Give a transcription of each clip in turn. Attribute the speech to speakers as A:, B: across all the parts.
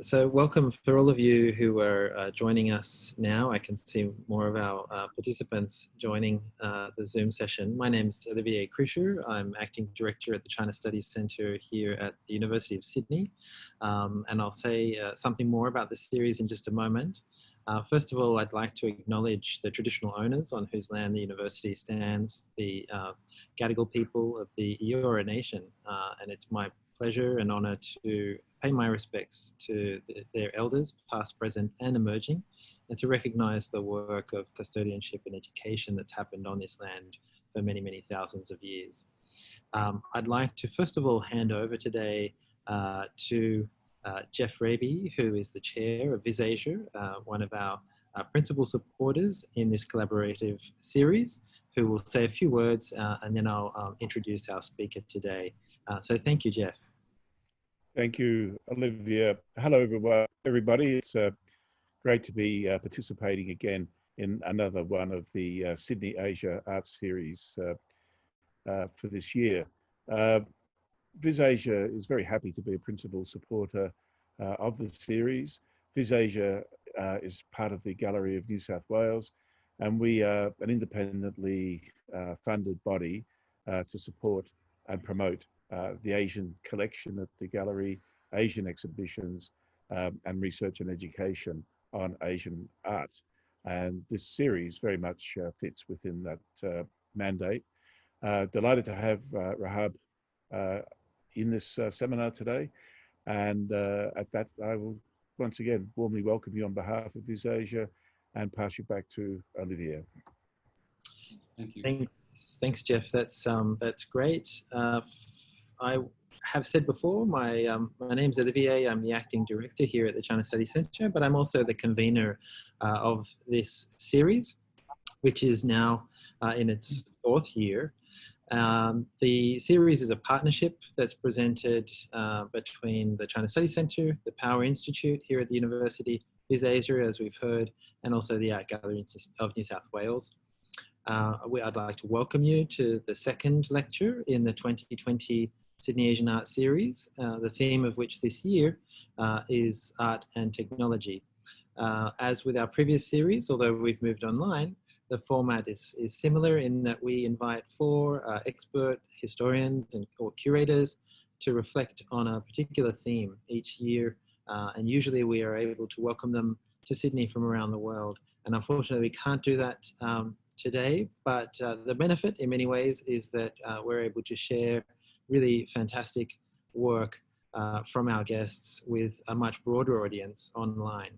A: So welcome for all of you who are joining us now. I can see more of our participants joining the Zoom session. My name's Olivier Crucher. I'm Acting Director at the China Studies Centre here at the University of Sydney. And I'll say something more about the series in just a moment. First of all, I'd like to acknowledge the traditional owners on whose land the university stands, the Gadigal people of the Eora Nation. And it's my pleasure and honour to pay my respects to their elders, past, present and emerging, and to recognise the work of custodianship and education that's happened on this land for many, many thousands of years. I'd like to first of all hand over today to Jeff Raby, who is the chair of VisAsia, one of our principal supporters in this collaborative series, who will say a few words and then I'll introduce our speaker today. So thank you, Jeff.
B: Thank you, Olivia. Hello, everybody. It's great to be participating again in another one of the Sydney Asia Arts Series for this year. VisAsia is very happy to be a principal supporter of the series. VisAsia is part of the Gallery of New South Wales, and we are an independently funded body to support and promote the Asian collection at the gallery, Asian exhibitions, and research and education on Asian arts. And this series very much fits within that mandate. Delighted to have Rahaab in this seminar today. And at that, I will once again warmly welcome you on behalf of VisAsia and pass you back to Olivier.
A: Thank you. Thanks, Jeff. That's great. I have said before, my name's Olivier. I'm the acting director here at the China Studies Centre, but I'm also the convener of this series, which is now in its fourth year. The series is a partnership that's presented between the China Studies Centre, the Power Institute here at the university, VisAsia, as we've heard, and also the Art Gallery of New South Wales. I'd like to welcome you to the second lecture in the 2020 Sydney Asian Art Series, the theme of which this year is art and technology. As with our previous series, although we've moved online, the format is similar in that we invite four expert historians or curators to reflect on a particular theme each year. And usually we are able to welcome them to Sydney from around the world. And unfortunately, we can't do that today, but the benefit in many ways is that we're able to share really fantastic work from our guests with a much broader audience online.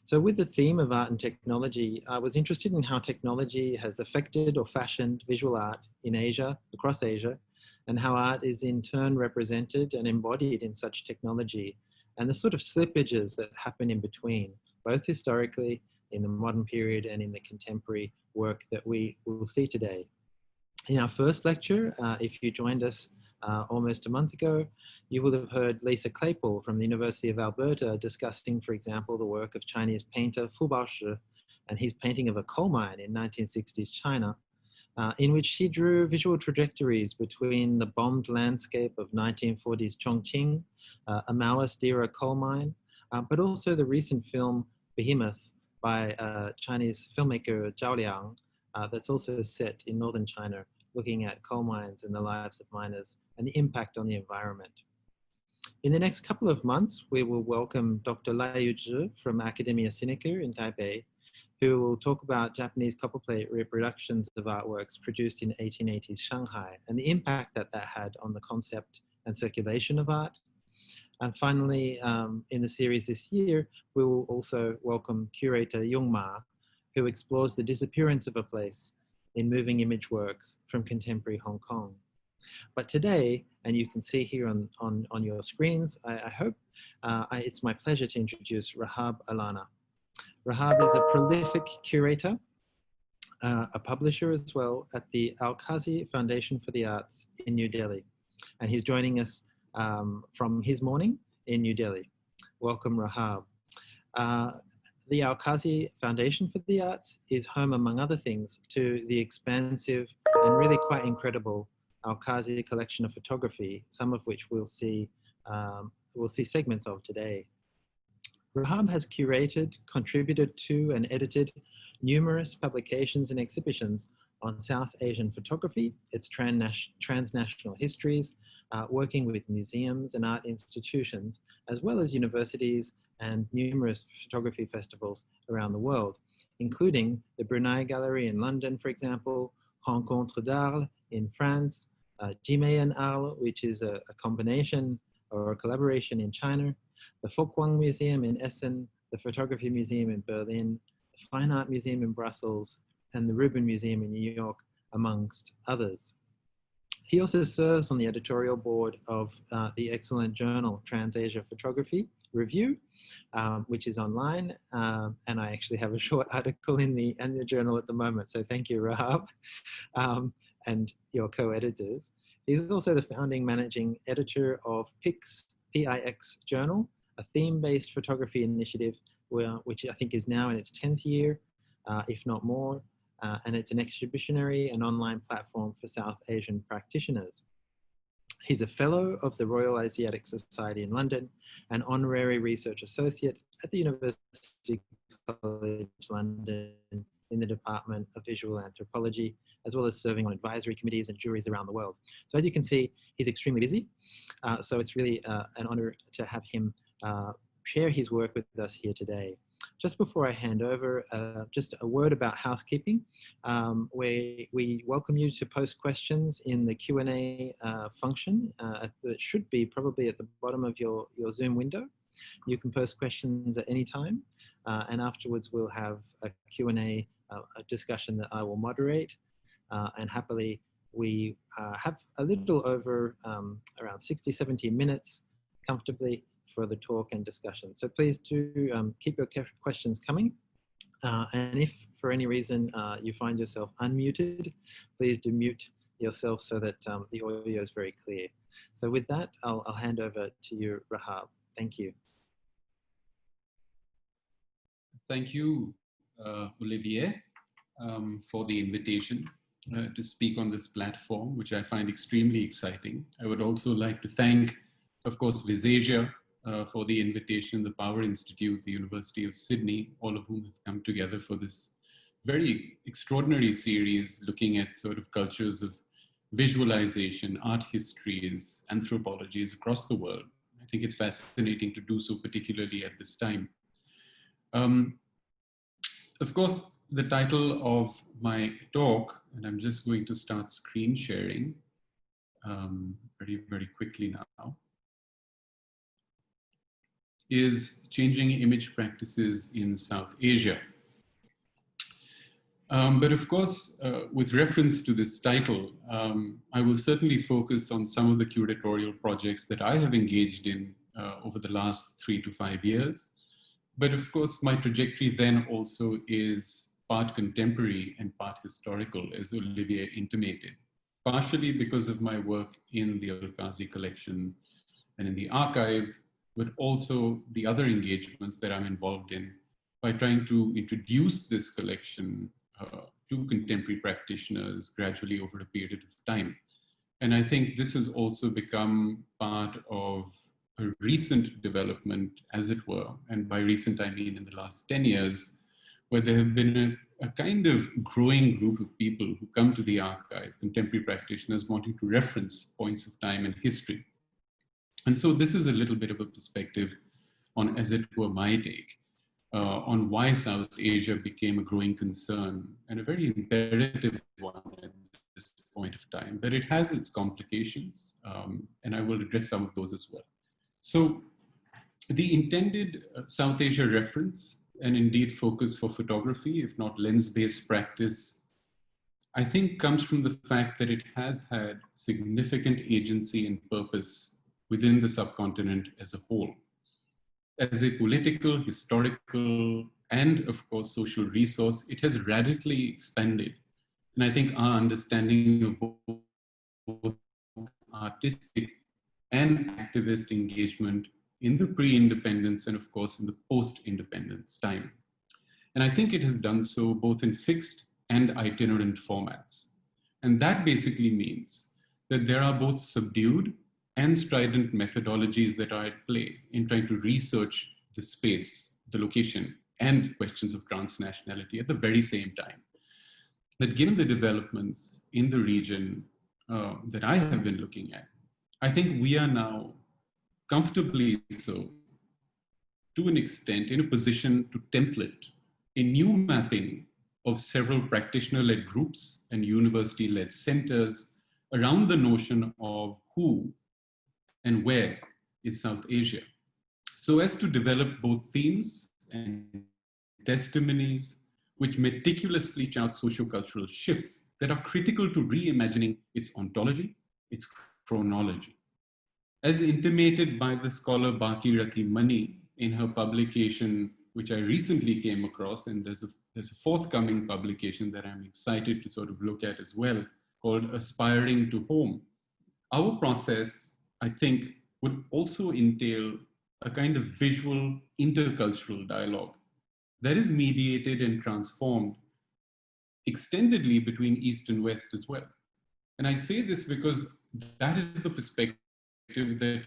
A: So with the theme of art and technology, I was interested in how technology has affected or fashioned visual art in Asia, across Asia, and how art is in turn represented and embodied in such technology, and the sort of slippages that happen in between, both historically, in the modern period, and in the contemporary work that we will see today. In our first lecture, if you joined us almost a month ago, you will have heard Lisa Claypool from the University of Alberta discussing, for example, the work of Chinese painter Fu Baoshi and his painting of a coal mine in 1960s China, in which she drew visual trajectories between the bombed landscape of 1940s Chongqing, a Maoist-era coal mine, but also the recent film Behemoth by Chinese filmmaker Zhao Liang, that's also set in northern China, looking at coal mines and the lives of miners and the impact on the environment. In the next couple of months, we will welcome Dr. Lai Yuzhi from Academia Sinica in Taipei, who will talk about Japanese copperplate reproductions of artworks produced in 1880s Shanghai and the impact that that had on the concept and circulation of art. And finally, in the series this year, we will also welcome curator Yung Ma, who explores the disappearance of a place in moving image works from contemporary Hong Kong. But today, and you can see here on your screens, I hope, it's my pleasure to introduce Rahaab Allana. Rahaab is a prolific curator, a publisher as well at the Al-Kazi Foundation for the Arts in New Delhi. And he's joining us from his morning in New Delhi. Welcome, Rahaab. The Al-Kazi Foundation for the Arts is home, among other things, to the expansive and really quite incredible Al-Kazi collection of photography, some of which we'll see segments of today. Rahaab has curated, contributed to, and edited numerous publications and exhibitions on South Asian photography, its transnational histories, working with museums and art institutions, as well as universities and numerous photography festivals around the world, including the Brunei Gallery in London, for example, Rencontre d'Arles in France, Jimei and Arles, which is a combination or a collaboration in China, the Folkwang Museum in Essen, the Photography Museum in Berlin, the Fine Art Museum in Brussels, and the Rubin Museum in New York, amongst others. He also serves on the editorial board of the excellent journal Trans-Asia Photography Review, which is online, and I actually have a short article in the journal at the moment, so thank you, Rahaab, and your co-editors. He's also the founding managing editor of PIX journal, a theme-based photography initiative, which I think is now in its 10th year, if not more, and it's an exhibitionary and online platform for South Asian practitioners. He's a fellow of the Royal Asiatic Society in London, an honorary research associate at the University College London in the Department of Visual Anthropology, as well as serving on advisory committees and juries around the world. So as you can see, he's extremely busy. So it's really an honor to have him share his work with us here today. Just before I hand over, just a word about housekeeping. We welcome you to post questions in the Q&A function. It should be probably at the bottom of your Zoom window. You can post questions at any time, and afterwards we'll have a Q&A a discussion that I will moderate. And happily, we have a little over around 60, 70 minutes comfortably for the talk and discussion. So please do keep your questions coming. And if for any reason you find yourself unmuted, please do mute yourself so that the audio is very clear. So with that, I'll hand over to you, Rahaab. Thank you.
C: Thank you, Olivier, for the invitation to speak on this platform, which I find extremely exciting. I would also like to thank, of course, Visasia for the invitation, the Power Institute, the University of Sydney, all of whom have come together for this very extraordinary series looking at sort of cultures of visualization, art histories, anthropologies across the world. I think it's fascinating to do so, particularly at this time. Of course, the title of my talk, and I'm just going to start screen sharing very, very quickly now, is Changing Image Practices in South Asia. But of course, with reference to this title, I will certainly focus on some of the curatorial projects that I have engaged in over the last 3 to 5 years. But of course, my trajectory then also is part contemporary and part historical, as Olivier intimated, partially because of my work in the Al-Qazi collection and in the archive, but also the other engagements that I'm involved in by trying to introduce this collection to contemporary practitioners gradually over a period of time. And I think this has also become part of a recent development, as it were, and by recent I mean in the last 10 years, where there have been a kind of growing group of people who come to the archive, contemporary practitioners wanting to reference points of time in history. And so this is a little bit of a perspective on, as it were, my take on why South Asia became a growing concern and a very imperative one at this point of time. But it has its complications, and I will address some of those as well. So the intended South Asia reference and indeed focus for photography, if not lens-based practice, I think comes from the fact that it has had significant agency and purpose within the subcontinent as a whole. As a political, historical, and of course social resource, it has radically expanded. And I think our understanding of both artistic and activist engagement in the pre-independence and of course in the post-independence time. And I think it has done so both in fixed and itinerant formats. And that basically means that there are both subdued and strident methodologies that are at play in trying to research the space, the location, and questions of transnationality at the very same time. That given the developments in the region that I have been looking at, I think we are now comfortably so, to an extent, in a position to template a new mapping of several practitioner-led groups and university-led centers around the notion of who and where is South Asia, so as to develop both themes and testimonies which meticulously chart sociocultural shifts that are critical to reimagining its ontology, its chronology. As intimated by the scholar Bhakirati Mani in her publication, which I recently came across, and there's a forthcoming publication that I'm excited to sort of look at as well, called Aspiring to Home. Our process, I think, would also entail a kind of visual intercultural dialogue that is mediated and transformed extendedly between East and West as well. And I say this because that is the perspective that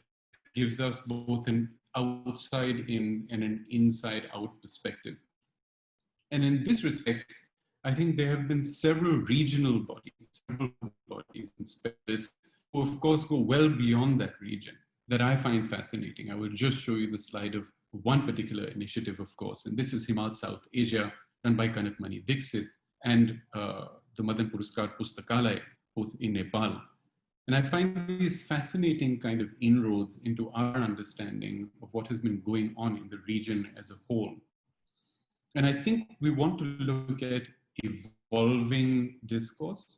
C: gives us both an outside in and an inside out perspective. And in this respect, I think there have been several regional bodies and specialists who of course go well beyond that region that I find fascinating. I will just show you the slide of one particular initiative, of course, and this is Himal South Asia, run by Kanakmani Dixit and the Madan Puruskar Pustakalaya, both in Nepal. And I find these fascinating kind of inroads into our understanding of what has been going on in the region as a whole. And I think we want to look at evolving discourse.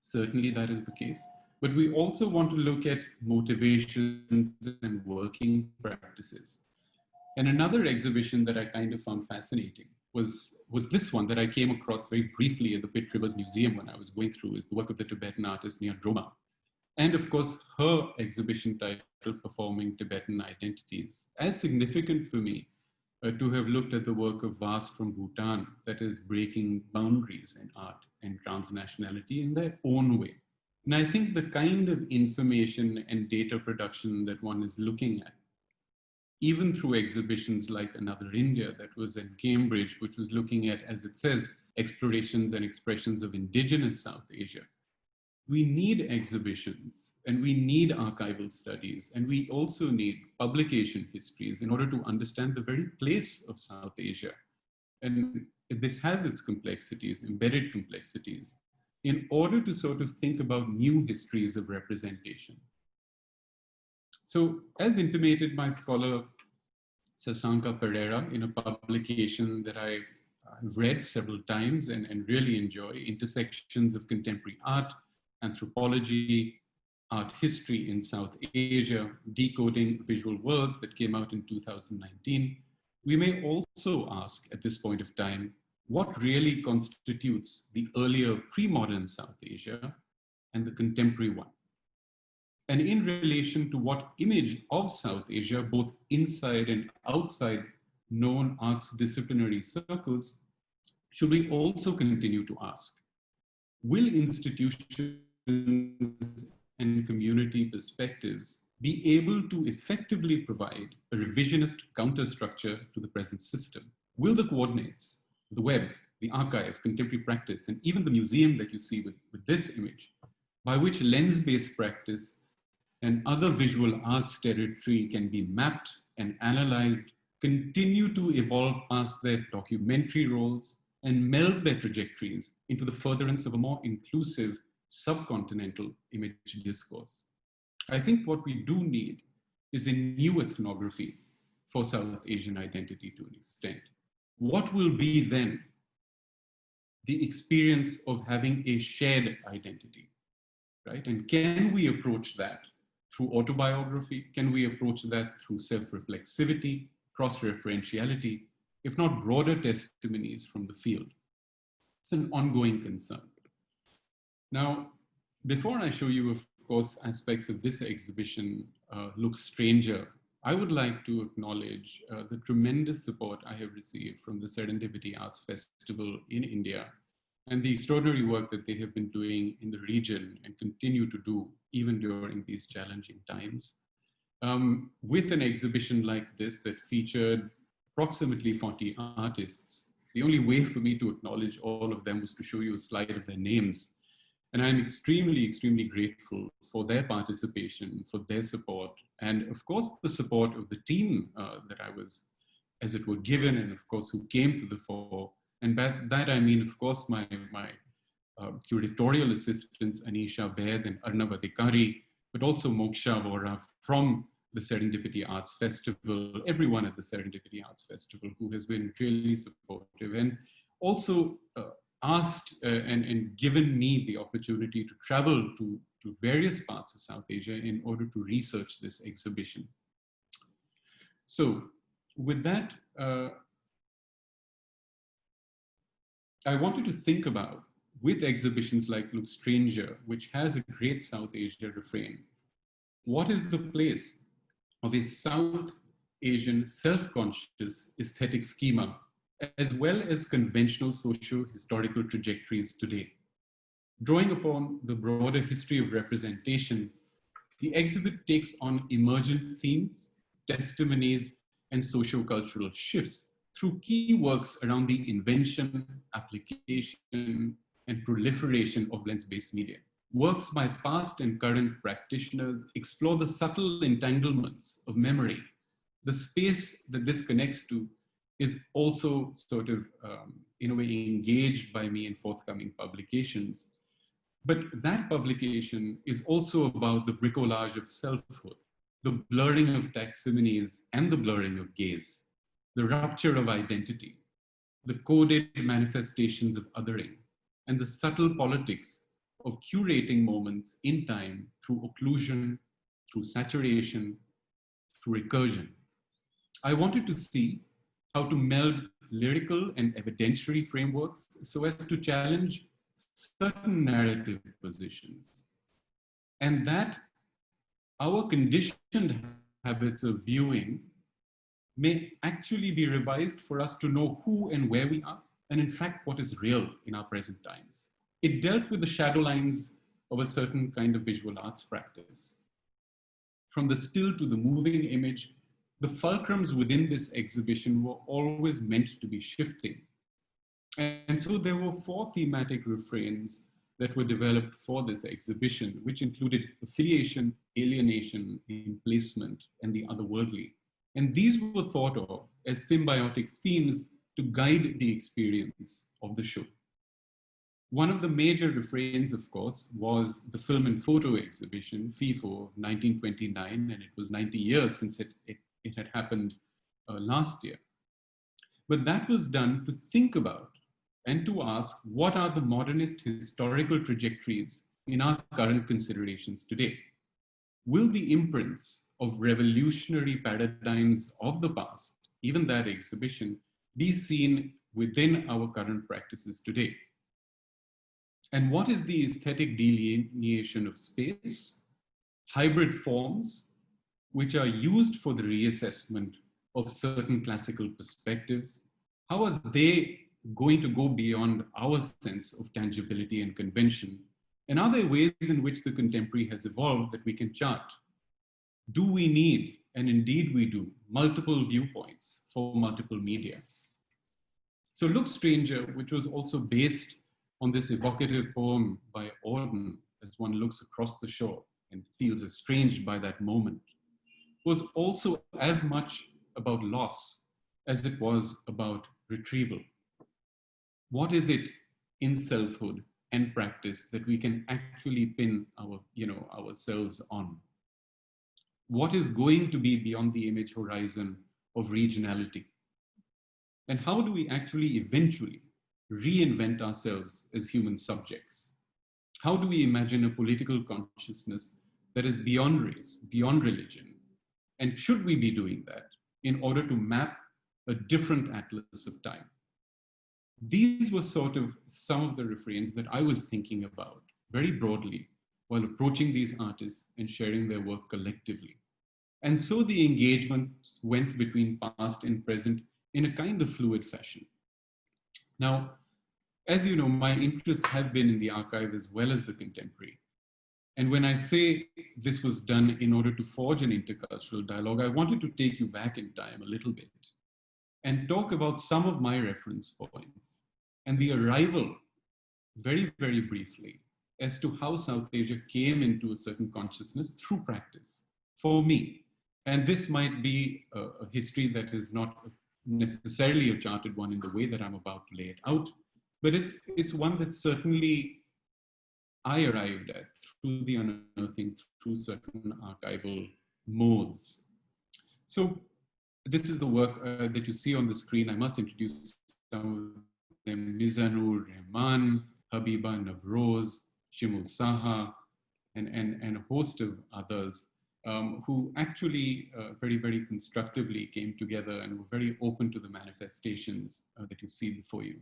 C: Certainly that is the case. But we also want to look at motivations and working practices. And another exhibition that I kind of found fascinating was this one that I came across very briefly at the Pitt Rivers Museum when I was going through, is the work of the Tibetan artist Nia Droma. And of course, her exhibition titled Performing Tibetan Identities, as significant for me to have looked at the work of Vas from Bhutan that is breaking boundaries in art and transnationality in their own way. And I think the kind of information and data production that one is looking at, even through exhibitions like Another India that was in Cambridge, which was looking at, as it says, explorations and expressions of indigenous South Asia. We need exhibitions and we need archival studies, and we also need publication histories in order to understand the very place of South Asia. And this has its complexities, embedded complexities, in order to sort of think about new histories of representation. So as intimated by scholar Sasanka Pereira in a publication that I've read several times and really enjoy, Intersections of Contemporary Art, Anthropology, Art History in South Asia, Decoding Visual Worlds, that came out in 2019, we may also ask at this point of time, what really constitutes the earlier pre-modern South Asia and the contemporary one? And in relation to what image of South Asia, both inside and outside known arts disciplinary circles, should we also continue to ask? Will institutions and community perspectives be able to effectively provide a revisionist counterstructure to the present system? Will the coordinates, the web, the archive, contemporary practice, and even the museum that you see with this image, by which lens-based practice and other visual arts territory can be mapped and analyzed, continue to evolve past their documentary roles and meld their trajectories into the furtherance of a more inclusive subcontinental image discourse? I think what we do need is a new ethnography for South Asian identity to an extent. What will be then the experience of having a shared identity, right? And can we approach that through autobiography? Can we approach that through self-reflexivity, cross-referentiality, if not broader testimonies from the field? It's an ongoing concern. Now, before I show you, of course, aspects of this exhibition Looks Stranger, I would like to acknowledge the tremendous support I have received from the Serendipity Arts Festival in India and the extraordinary work that they have been doing in the region and continue to do even during these challenging times. with an exhibition like this that featured approximately 40 artists, the only way for me to acknowledge all of them was to show you a slide of their names. And I'm extremely, extremely grateful for their participation, for their support, and of course, the support of the team that I was, as it were, given, and of course, who came to the fore. And by that I mean, of course, my curatorial assistants, Anisha Baid and Arnab Adhikari, but also Moksha Vora from the Serendipity Arts Festival, everyone at the Serendipity Arts Festival who has been really supportive, and also asked and given me the opportunity to travel to various parts of South Asia in order to research this exhibition. So with that, I wanted to think about, with exhibitions like Look Stranger, which has a great South Asia refrain, what is the place of a South Asian self-conscious aesthetic schema, as well as conventional socio-historical trajectories today? Drawing upon the broader history of representation, the exhibit takes on emergent themes, testimonies, and socio-cultural shifts through key works around the invention, application, and proliferation of lens-based media. Works by past and current practitioners explore the subtle entanglements of memory. The space that this connects to is also sort of, in a way, engaged by me in forthcoming publications. But that publication is also about the bricolage of selfhood, the blurring of taxonomies and the blurring of gaze, the rupture of identity, the coded manifestations of othering, and the subtle politics of curating moments in time through occlusion, through saturation, through recursion. I wanted to see how to meld lyrical and evidentiary frameworks so as to challenge certain narrative positions, and that our conditioned habits of viewing may actually be revised for us to know who and where we are, and in fact, what is real in our present times. It dealt with the shadow lines of a certain kind of visual arts practice. From the still to the moving image, the fulcrums within this exhibition were always meant to be shifting. And so there were 4 thematic refrains that were developed for this exhibition, which included affiliation, alienation, displacement, and the otherworldly. And these were thought of as symbiotic themes to guide the experience of the show. One of the major refrains, of course, was the film and photo exhibition, FIFO 1929, and it was 90 years since it had happened last year. But that was done to think about and to ask, what are the modernist historical trajectories in our current considerations today? Will the imprints of revolutionary paradigms of the past, even that exhibition, be seen within our current practices today? And what is the aesthetic delineation of space, hybrid forms, which are used for the reassessment of certain classical perspectives? How are they going to go beyond our sense of tangibility and convention? And are there ways in which the contemporary has evolved that we can chart? Do we need, and indeed we do, multiple viewpoints for multiple media? So Look Stranger, which was also based on this evocative poem by Auden, as one looks across the shore and feels estranged by that moment, was also as much about loss as it was about retrieval. What is it in selfhood and practice that we can actually pin ourselves on? What is going to be beyond the image horizon of regionality? And how do we actually eventually reinvent ourselves as human subjects? How do we imagine a political consciousness that is beyond race, beyond religion? And should we be doing that in order to map a different atlas of time? These were sort of some of the refrains that I was thinking about very broadly while approaching these artists and sharing their work collectively. And so the engagement went between past and present in a kind of fluid fashion. Now, as you know, my interests have been in the archive as well as the contemporary. And when I say this was done in order to forge an intercultural dialogue, I wanted to take you back in time a little bit and talk about some of my reference points and the arrival, very, very briefly, as to how South Asia came into a certain consciousness through practice for me. And this might be a history that is not necessarily a charted one in the way that I'm about to lay it out, but it's one that certainly I arrived at through the unearthing, through certain archival modes. So this is the work that you see on the screen. I must introduce some of them: Mizanur Rehman, Habiba Navroz, Shimul Saha, and a host of others who actually very, very constructively came together and were very open to the manifestations that you see before you.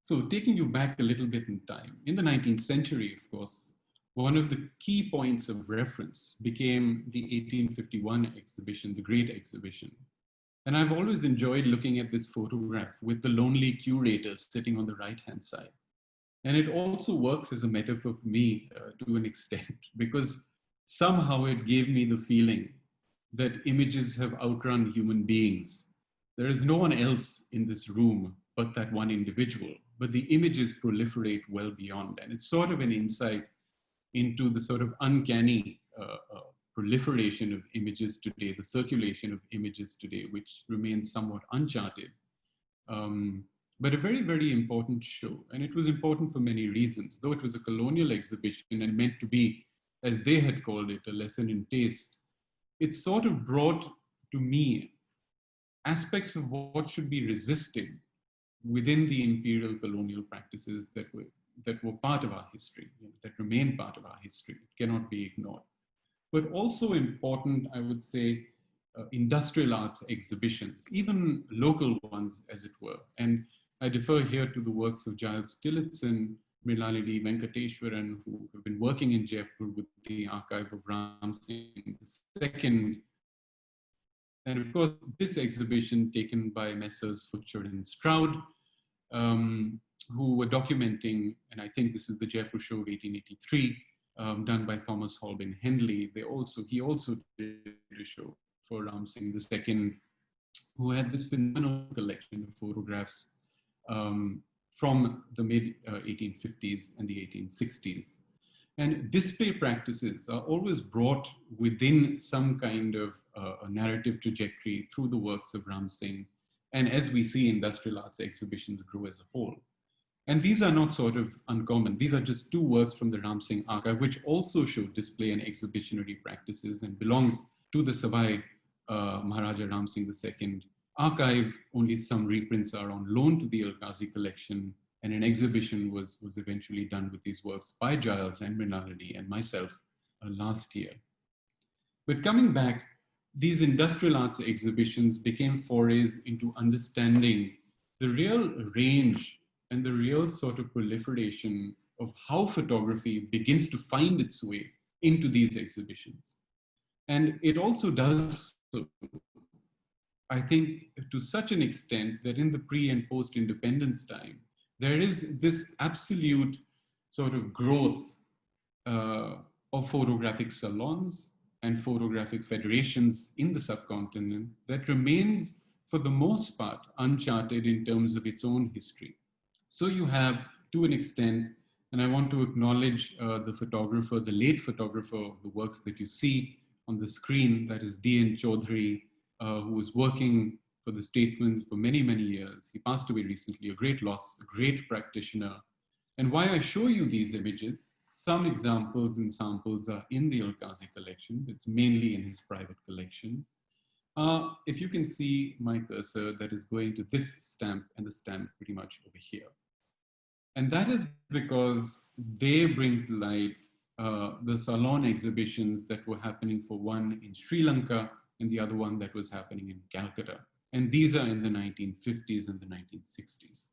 C: So taking you back a little bit in time, in the 19th century, of course, one of the key points of reference became the 1851 exhibition, the Great Exhibition. And I've always enjoyed looking at this photograph with the lonely curator sitting on the right-hand side. And it also works as a metaphor for me to an extent, because somehow it gave me the feeling that images have outrun human beings. There is no one else in this room but that one individual, but the images proliferate well beyond. And it's sort of an insight into the sort of uncanny proliferation of images today, the circulation of images today, which remains somewhat uncharted. But a very, very important show. And it was important for many reasons. Though it was a colonial exhibition and meant to be, as they had called it, a lesson in taste, it sort of brought to me aspects of what should be resisted within the imperial colonial practices that were part of our history, that remain part of our history. It cannot be ignored. But also important, I would say, industrial arts exhibitions, even local ones, as it were. And I defer here to the works of Giles Tillotson, Mrilalini Venkateshwaran, who have been working in Jaipur with the archive of Ram Singh II. And of course, this exhibition taken by Messrs. Futcher and Stroud, who were documenting, and I think this is the Jaipur show of 1883, done by Thomas Holbein Henley. He also did a show for Ram Singh II, who had this phenomenal collection of photographs from the mid-1850s and the 1860s. And display practices are always brought within some kind of a narrative trajectory through the works of Ram Singh, and as we see industrial arts exhibitions grow as a whole. And these are not sort of uncommon. These are just two works from the Ram Singh archive, which also show display and exhibitionary practices and belong to the Savai Maharaja Ram Singh II archive. Only some reprints are on loan to the Al-Qazi collection, and an exhibition was eventually done with these works by Giles and Mrinalini and myself last year. But coming back, these industrial arts exhibitions became forays into understanding the real range and the real sort of proliferation of how photography begins to find its way into these exhibitions. And it also does so, I think, to such an extent that in the pre and post-independence time, there is this absolute sort of growth of photographic salons and photographic federations in the subcontinent that remains, for the most part, uncharted in terms of its own history. So you have, to an extent, and I want to acknowledge the photographer, the late photographer of the works that you see on the screen, that is D.N. Chaudhary, who was working for the Statesman for many, many years. He passed away recently, a great loss, a great practitioner. And why I show you these images, some examples and samples are in the Al-Qazi collection. It's mainly in his private collection. If you can see my cursor, that is going to this stamp and the stamp pretty much over here. And that is because they bring to light the salon exhibitions that were happening, for one in Sri Lanka and the other one that was happening in Calcutta. And these are in the 1950s and the 1960s.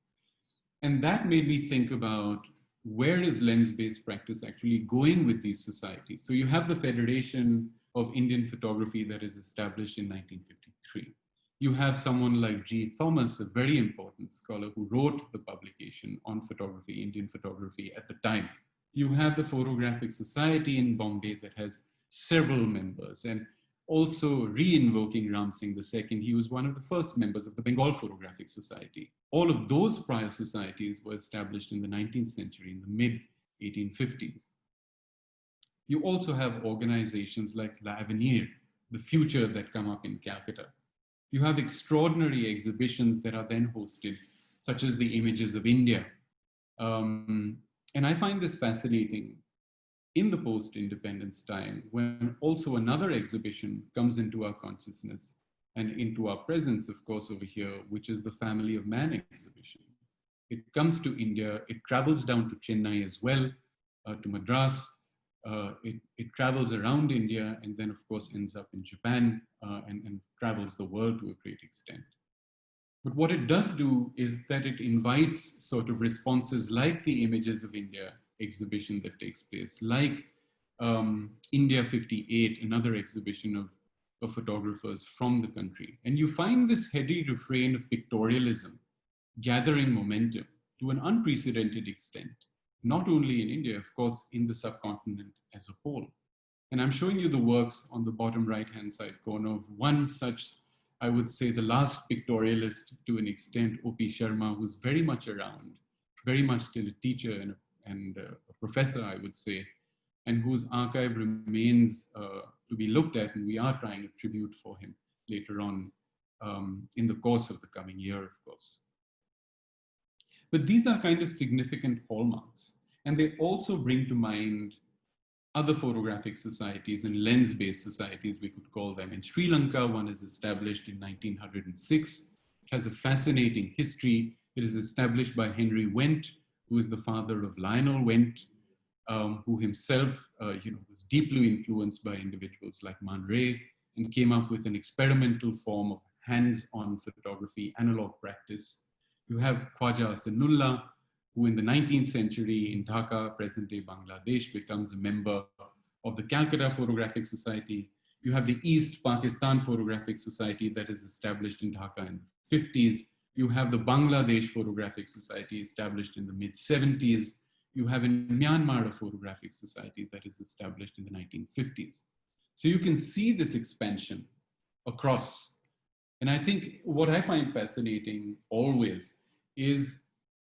C: And that made me think about, where is lens-based practice actually going with these societies? So you have the Federation of Indian Photography that is established in 1953. You have someone like G. Thomas, a very important scholar who wrote the publication on photography, Indian photography at the time. You have the Photographic Society in Bombay that has several members, and also re-invoking Ram Singh II. He was one of the first members of the Bengal Photographic Society. All of those prior societies were established in the 19th century, in the mid-1850s. You also have organizations like L'Avenir, the Future, that come up in Calcutta. You have extraordinary exhibitions that are then hosted, such as the Images of India. And I find this fascinating in the post-independence time, when also another exhibition comes into our consciousness and into our presence, of course, over here, which is the Family of Man exhibition. It comes to India, it travels down to Chennai as well, to Madras. It travels around India, and then, of course, ends up in Japan and travels the world to a great extent. But what it does do is that it invites sort of responses like the Images of India exhibition that takes place, like India 58, another exhibition of photographers from the country. And you find this heady refrain of pictorialism gathering momentum to an unprecedented extent, not only in India, of course, in the subcontinent as a whole. And I'm showing you the works on the bottom right-hand side corner of one such, I would say, the last pictorialist to an extent, O.P. Sharma, who's very much around, very much still a teacher and a professor, I would say, and whose archive remains to be looked at, and we are trying a tribute for him later on in the course of the coming year, of course. But these are kind of significant hallmarks, and they also bring to mind other photographic societies and lens-based societies, we could call them. In Sri Lanka, one is established in 1906, has a fascinating history. It is established by Henry Wendt, who is the father of Lionel Wendt, who himself was deeply influenced by individuals like Man Ray, and came up with an experimental form of hands-on photography, analog practice. You have Khwaja Ahsanullah, who in the 19th century in Dhaka, present-day Bangladesh, becomes a member of the Calcutta Photographic Society. You have the East Pakistan Photographic Society that is established in Dhaka in the 50s. You have the Bangladesh Photographic Society established in the mid-70s. You have in Myanmar a photographic society that is established in the 1950s. So you can see this expansion across. And I think what I find fascinating always is,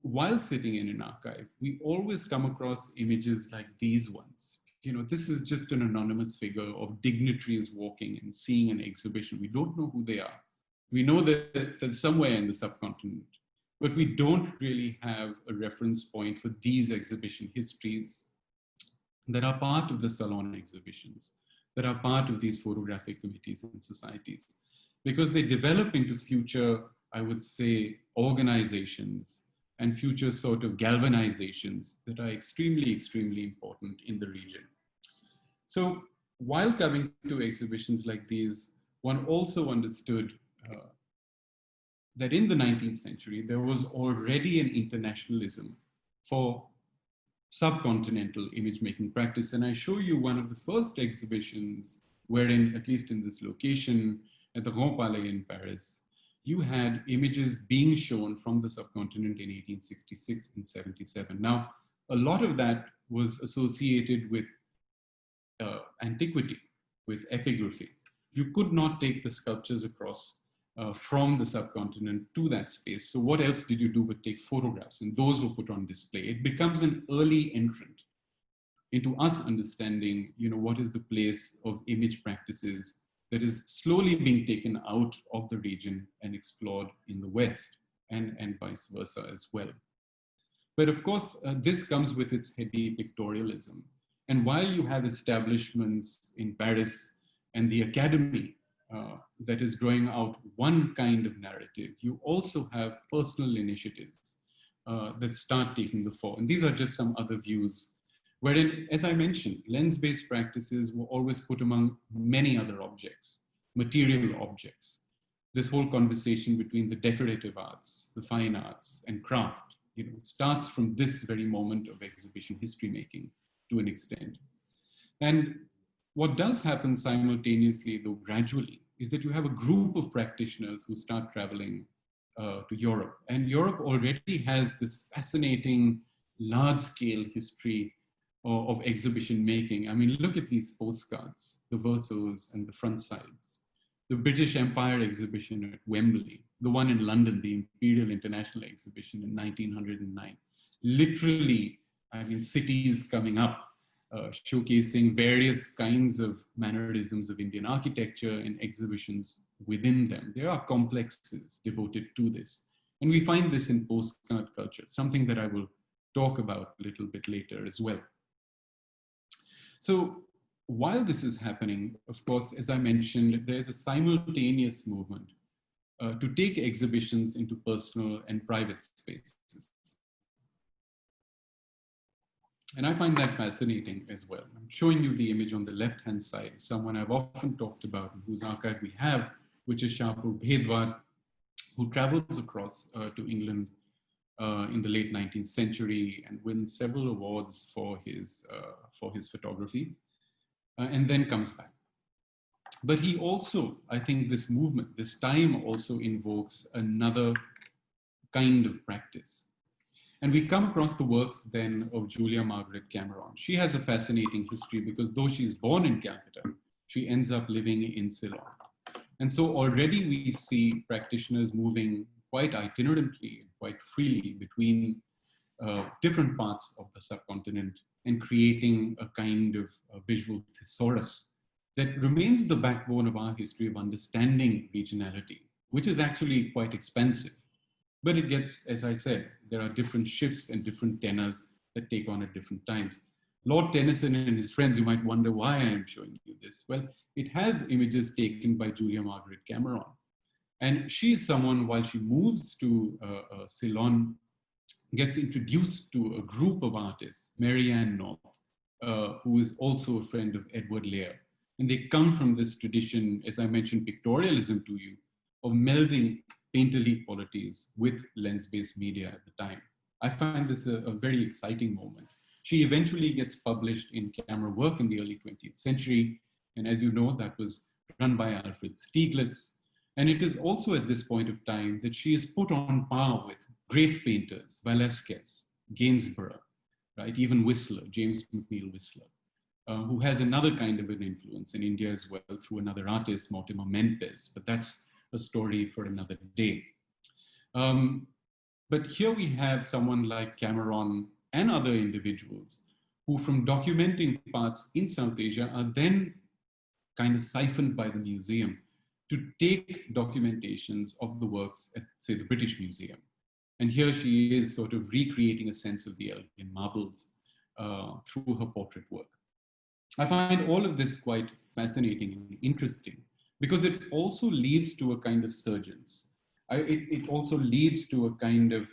C: while sitting in an archive, we always come across images like these ones. This is just an anonymous figure of dignitaries walking and seeing an exhibition. We don't know who they are. We know that they're somewhere in the subcontinent, but we don't really have a reference point for these exhibition histories that are part of the salon exhibitions, that are part of these photographic committees and societies, because they develop into future, I would say, organizations and future sort of galvanizations that are extremely, extremely important in the region. So while coming to exhibitions like these, one also understood that in the 19th century, there was already an internationalism for subcontinental image-making practice. And I show you one of the first exhibitions wherein, at least in this location, at the Grand Palais in Paris, you had images being shown from the subcontinent in 1866 and 77. Now, a lot of that was associated with antiquity, with epigraphy. You could not take the sculptures across from the subcontinent to that space. So what else did you do but take photographs? And those were put on display. It becomes an early entrant into us understanding, what is the place of image practices that is slowly being taken out of the region and explored in the West, and vice versa as well. But of course, this comes with its heavy pictorialism. And while you have establishments in Paris and the academy that is drawing out one kind of narrative, you also have personal initiatives that start taking the form. And these are just some other views wherein, as I mentioned, lens-based practices were always put among many other objects, material objects. This whole conversation between the decorative arts, the fine arts, and craft, starts from this very moment of exhibition history making to an extent. And what does happen simultaneously, though gradually, is that you have a group of practitioners who start traveling to Europe. And Europe already has this fascinating large-scale history of exhibition making. I mean, look at these postcards, the versos and the front sides. The British Empire exhibition at Wembley, the one in London, the Imperial International Exhibition in 1909. Literally, I mean, cities coming up, showcasing various kinds of mannerisms of Indian architecture and exhibitions within them. There are complexes devoted to this. And we find this in postcard culture, something that I will talk about a little bit later as well. So while this is happening, of course, as I mentioned, there's a simultaneous movement to take exhibitions into personal and private spaces. And I find that fascinating as well. I'm showing you the image on the left-hand side, someone I've often talked about and whose archive we have, which is Shahpur Bhedwad, who travels across to England in the late 19th century and wins several awards for his photography, and then comes back. But he also, I think this movement, this time also invokes another kind of practice. And we come across the works then of Julia Margaret Cameron. She has a fascinating history because though she's born in Calcutta, she ends up living in Ceylon. And so already we see practitioners moving quite itinerantly, quite freely between different parts of the subcontinent and creating a kind of visual thesaurus that remains the backbone of our history of understanding regionality, which is actually quite expensive. But it gets, as I said, there are different shifts and different tenors that take on at different times. Lord Tennyson and his friends, you might wonder why I am showing you this. Well, it has images taken by Julia Margaret Cameron. And she is someone, while she moves to Ceylon, gets introduced to a group of artists, Mary Ann North, who is also a friend of Edward Lear. And they come from this tradition, as I mentioned, pictorialism to you, of melding painterly qualities with lens-based media at the time. I find this a very exciting moment. She eventually gets published in camera work in the early 20th century. And as you know, that was run by Alfred Stieglitz. And it is also at this point of time that she is put on par with great painters, Velasquez, Gainsborough, right? Even Whistler, James McNeill Whistler, who has another kind of an influence in India as well through another artist, Mortimer Menpes, but that's a story for another day. But here we have someone like Cameron and other individuals who, from documenting parts in South Asia, are then kind of siphoned by the museum to take documentations of the works at, say, the British Museum. And here she is sort of recreating a sense of the Elgin marbles through her portrait work. I find all of this quite fascinating and interesting because it also leads to a kind of surgence. It also leads to a kind of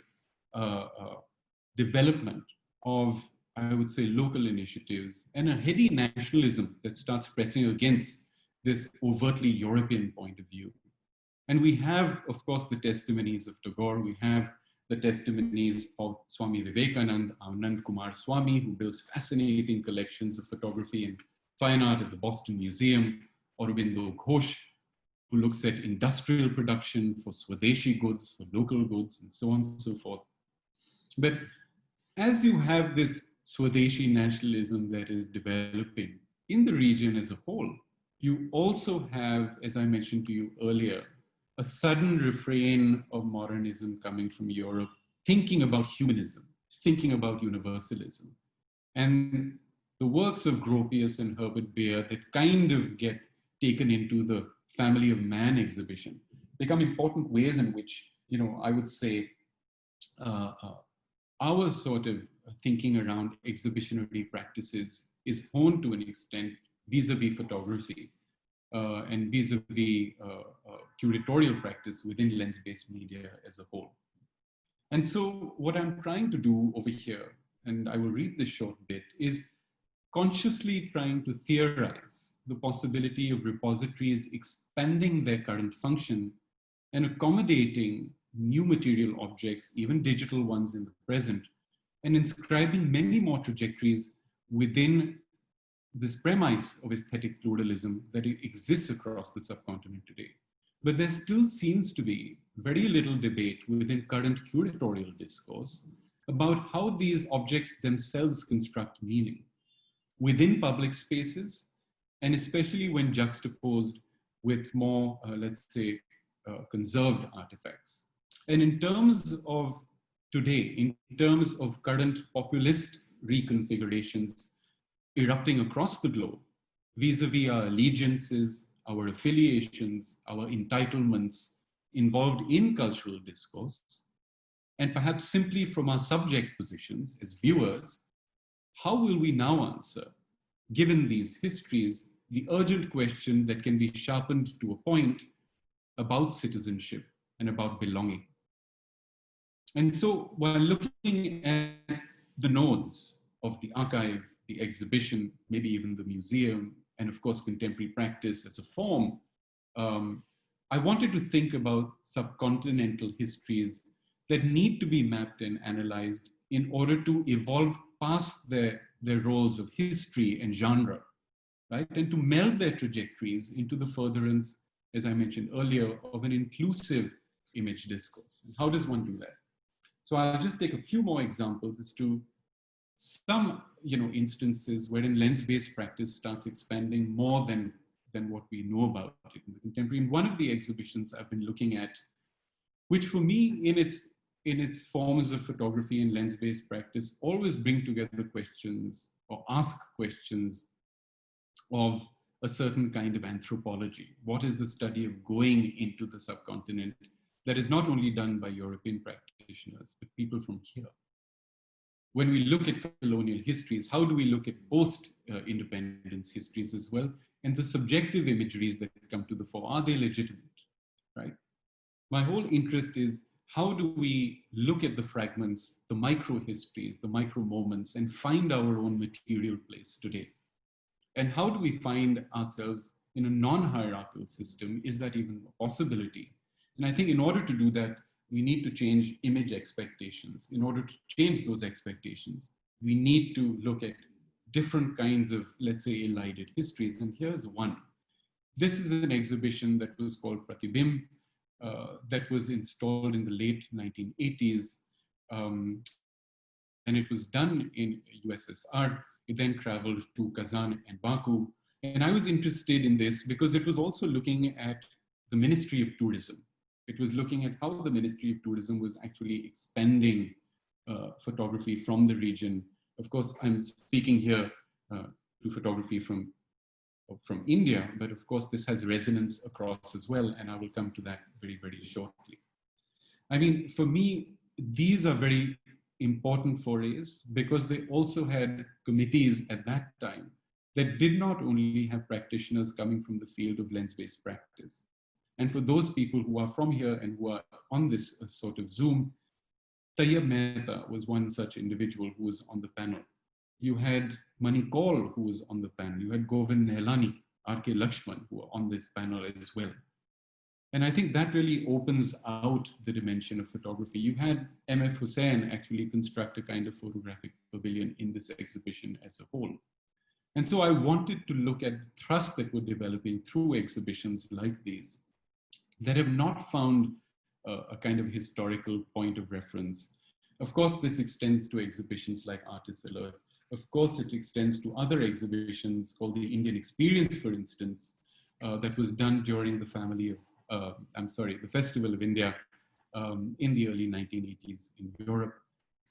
C: development of, I would say, local initiatives and a heady nationalism that starts pressing against this overtly European point of view. And we have, of course, the testimonies of Tagore. We have the testimonies of Swami Vivekananda, Anand Kumar Swami, who builds fascinating collections of photography and fine art at the Boston Museum, Aurobindo Ghosh, who looks at industrial production for Swadeshi goods, for local goods, and so on and so forth. But as you have this Swadeshi nationalism that is developing in the region as a whole, you also have, as I mentioned to you earlier, a sudden refrain of modernism coming from Europe, thinking about humanism, thinking about universalism. And the works of Gropius and Herbert Baer that kind of get taken into the Family of Man exhibition become important ways in which, you know, I would say our sort of thinking around exhibitionary practices is honed to an extent vis-a-vis photography and vis-a-vis curatorial practice within lens-based media as a whole. And so what I'm trying to do over here, and I will read this short bit, is consciously trying to theorize the possibility of repositories expanding their current function and accommodating new material objects, even digital ones in the present, and inscribing many more trajectories within this premise of aesthetic pluralism that exists across the subcontinent today. But there still seems to be very little debate within current curatorial discourse about how these objects themselves construct meaning. within public spaces, and especially when juxtaposed with more, let's say, conserved artifacts. And in terms of today, in terms of current populist reconfigurations erupting across the globe, vis-a-vis our allegiances, our affiliations, our entitlements involved in cultural discourse, and perhaps simply from our subject positions as viewers, how will we now answer, given these histories, the urgent question that can be sharpened to a point about citizenship and about belonging? And so while looking at the nodes of the archive, the exhibition, maybe even the museum, and of course, contemporary practice as a form, I wanted to think about subcontinental histories that need to be mapped and analyzed in order to evolve past their roles of history and genre, right? And to meld their trajectories into the furtherance, as I mentioned earlier, of an inclusive image discourse. And how does one do that? So I'll just take a few more examples as to some instances wherein lens-based practice starts expanding more than what we know about it in the contemporary. In one of the exhibitions I've been looking at, which for me in its forms of photography and lens-based practice always bring together questions or ask questions of a certain kind of anthropology. What is the study of going into the subcontinent that is not only done by European practitioners, but people from here? When we look at colonial histories, how do we look at post-independence histories as well? And the subjective imageries that come to the fore, are they legitimate, right? My whole interest is, how do we look at the fragments, the micro histories, the micro moments, and find our own material place today? And how do we find ourselves in a non-hierarchical system? Is that even a possibility? And I think in order to do that, we need to change image expectations. In order to change those expectations, we need to look at different kinds of, let's say, elided histories. And here's one. This is an exhibition that was called Pratibimb, that was installed in the late 1980s. And it was done in USSR. It then traveled to Kazan and Baku. And I was interested in this because it was also looking at the Ministry of Tourism. It was looking at how the Ministry of Tourism was actually expanding photography from the region. Of course, I'm speaking here to photography from India, but of course this has resonance across as well, and I will come to that very, very shortly. I mean, for me, these are very important forays because they also had committees at that time that did not only have practitioners coming from the field of lens-based practice. And for those people who are from here and who are on this sort of Zoom, Tayyab Mehta was one such individual who was on the panel. You had Mani Kaul, who was on the panel. You had Govind Nehlani, R.K. Lakshman, who were on this panel as well. And I think that really opens out the dimension of photography. You had M.F. Hussain actually construct a kind of photographic pavilion in this exhibition as a whole. And so I wanted to look at the thrust that were developing through exhibitions like these that have not found a kind of historical point of reference. Of course, this extends to exhibitions like Artists Alert. Of course, it extends to other exhibitions called the Indian Experience, for instance, that was done during the the Festival of India in the early 1980s in Europe,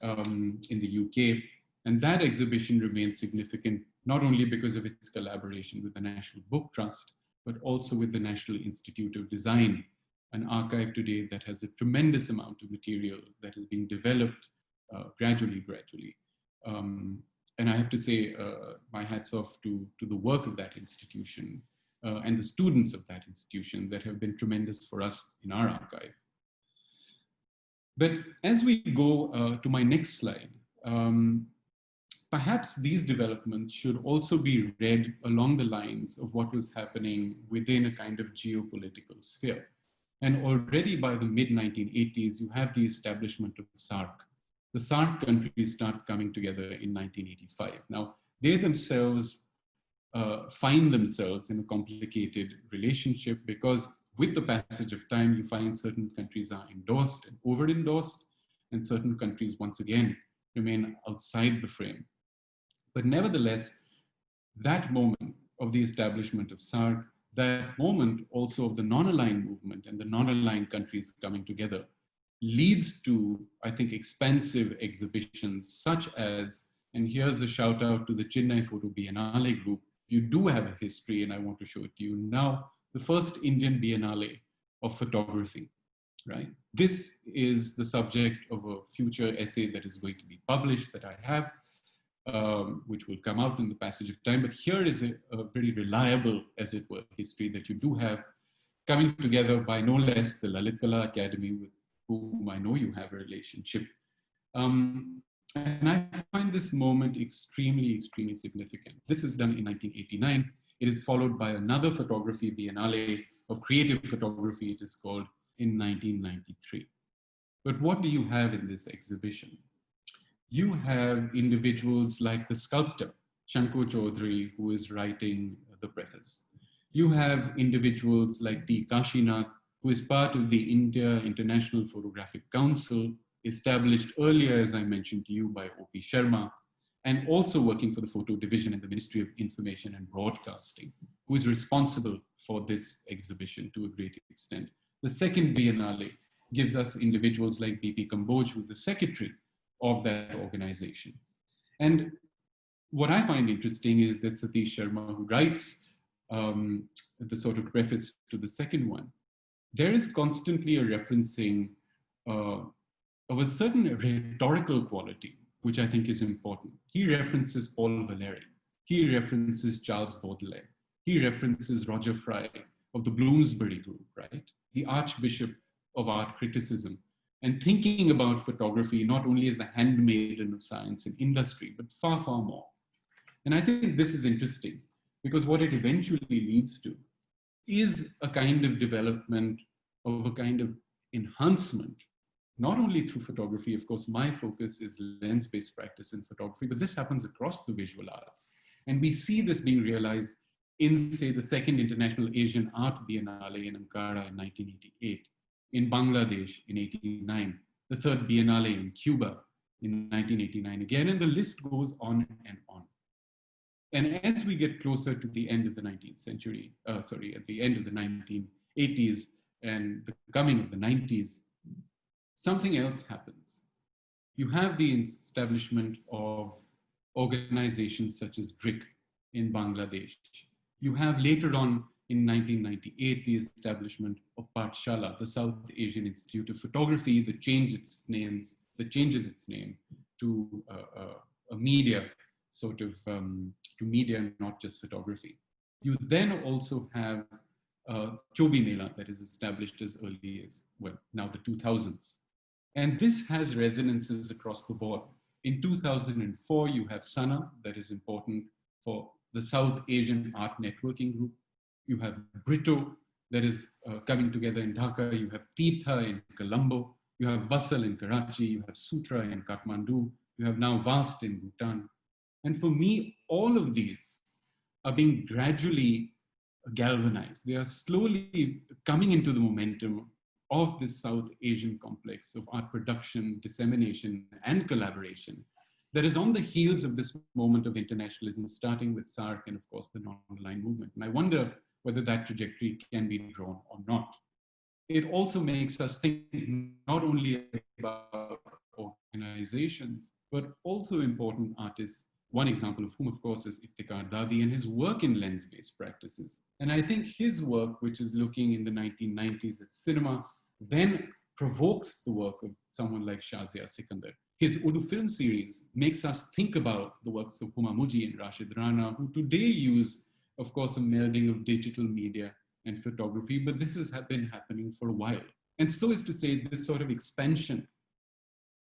C: in the UK. And that exhibition remains significant, not only because of its collaboration with the National Book Trust, but also with the National Institute of Design, an archive today that has a tremendous amount of material that is being developed gradually. And I have to say, my hats off to the work of that institution and the students of that institution that have been tremendous for us in our archive. But as we go to my next slide, perhaps these developments should also be read along the lines of what was happening within a kind of geopolitical sphere. And already by the mid-1980s, you have the establishment of SAARC. The SAARC countries start coming together in 1985. Now, they themselves find themselves in a complicated relationship because with the passage of time, you find certain countries are endorsed and over-endorsed, and certain countries, once again, remain outside the frame. But nevertheless, that moment of the establishment of SAARC, that moment also of the non-aligned movement and the non-aligned countries coming together, leads to, I think, expansive exhibitions such as, and here's a shout out to the Chennai Photo Biennale group. You do have a history, and I want to show it to you now. The first Indian Biennale of photography, right? This is the subject of a future essay that is going to be published that I have, which will come out in the passage of time. But here is a very reliable, as it were, history that you do have, coming together by no less the Lalit Kala Academy, with whom I know you have a relationship. And I find this moment extremely, extremely significant. This is done in 1989. It is followed by another photography biennale of creative photography, it is called, in 1993. But what do you have in this exhibition? You have individuals like the sculptor, Shanko Chaudhary, who is writing the preface. You have individuals like T. Kashinath, who is part of the India International Photographic Council, established earlier, as I mentioned to you, by O.P. Sharma, and also working for the photo division in the Ministry of Information and Broadcasting, who is responsible for this exhibition to a great extent. The second Biennale gives us individuals like B.P. Kamboj, who is the secretary of that organization. And what I find interesting is that Satish Sharma, who writes the sort of preface to the second one, there is constantly a referencing of a certain rhetorical quality, which I think is important. He references Paul Valéry. He references Charles Baudelaire. He references Roger Fry of the Bloomsbury Group, right? The Archbishop of art criticism, and thinking about photography not only as the handmaiden of science and industry, but far, far more. And I think this is interesting because what it eventually leads to is a kind of development of a kind of enhancement, not only through photography. Of course, my focus is lens-based practice in photography, but this happens across the visual arts. And we see this being realized in, say, the second International Asian Art Biennale in Ankara in 1988, in Bangladesh in 1989, the third Biennale in Cuba in 1989 again, and the list goes on and on. And as we get closer to the end of the 19th century, at the end of the 1980s and the coming of the 90s, something else happens. You have the establishment of organizations such as DRIC in Bangladesh. You have later on in 1998, the establishment of Pathshala, the South Asian Institute of Photography, that changes its name to a media sort of, to media, not just photography. You then also have Chobi Mela that is established as early as, well, now the 2000s. And this has resonances across the board. In 2004, you have SANA, that is important for the South Asian Art Networking Group. You have Brito, that is coming together in Dhaka. You have Tirtha in Colombo. You have Vasal in Karachi. You have Sutra in Kathmandu. You have now Vast in Bhutan. And for me, all of these are being gradually galvanized. They are slowly coming into the momentum of this South Asian complex of art production, dissemination, and collaboration that is on the heels of this moment of internationalism, starting with SAARC and, of course, the non-aligned movement. And I wonder whether that trajectory can be drawn or not. It also makes us think not only about organizations, but also important artists, one example of whom, of course, is Iftikhar Dadi and his work in lens-based practices. And I think his work, which is looking in the 1990s at cinema, then provokes the work of someone like Shazia Sikandar. His Urdu film series makes us think about the works of Huma Muji and Rashid Rana, who today use, of course, a melding of digital media and photography, but this has been happening for a while. And so is to say this sort of expansion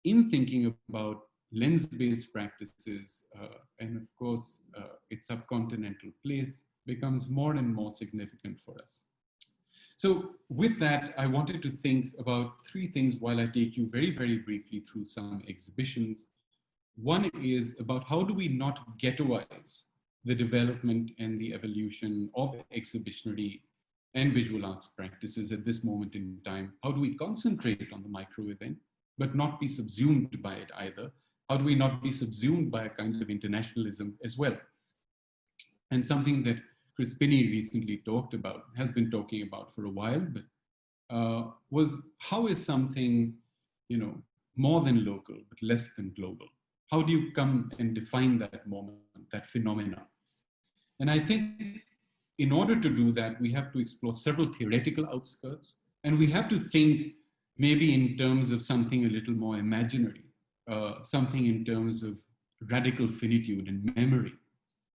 C: in thinking about lens-based practices and, of course, its subcontinental place becomes more and more significant for us. So with that, I wanted to think about three things while I take you very, very briefly through some exhibitions. One is about how do we not ghettoize the development and the evolution of exhibitionary and visual arts practices at this moment in time? How do we concentrate on the micro event, but not be subsumed by it either? How do we not be subsumed by a kind of internationalism as well? and something that Chris Pinney recently talked about, has been talking about for a while, but was how is something, more than local, but less than global? How do you come and define that moment, that phenomena? And I think in order to do that, we have to explore several theoretical outskirts, and we have to think maybe in terms of something a little more imaginary, something in terms of radical finitude and memory.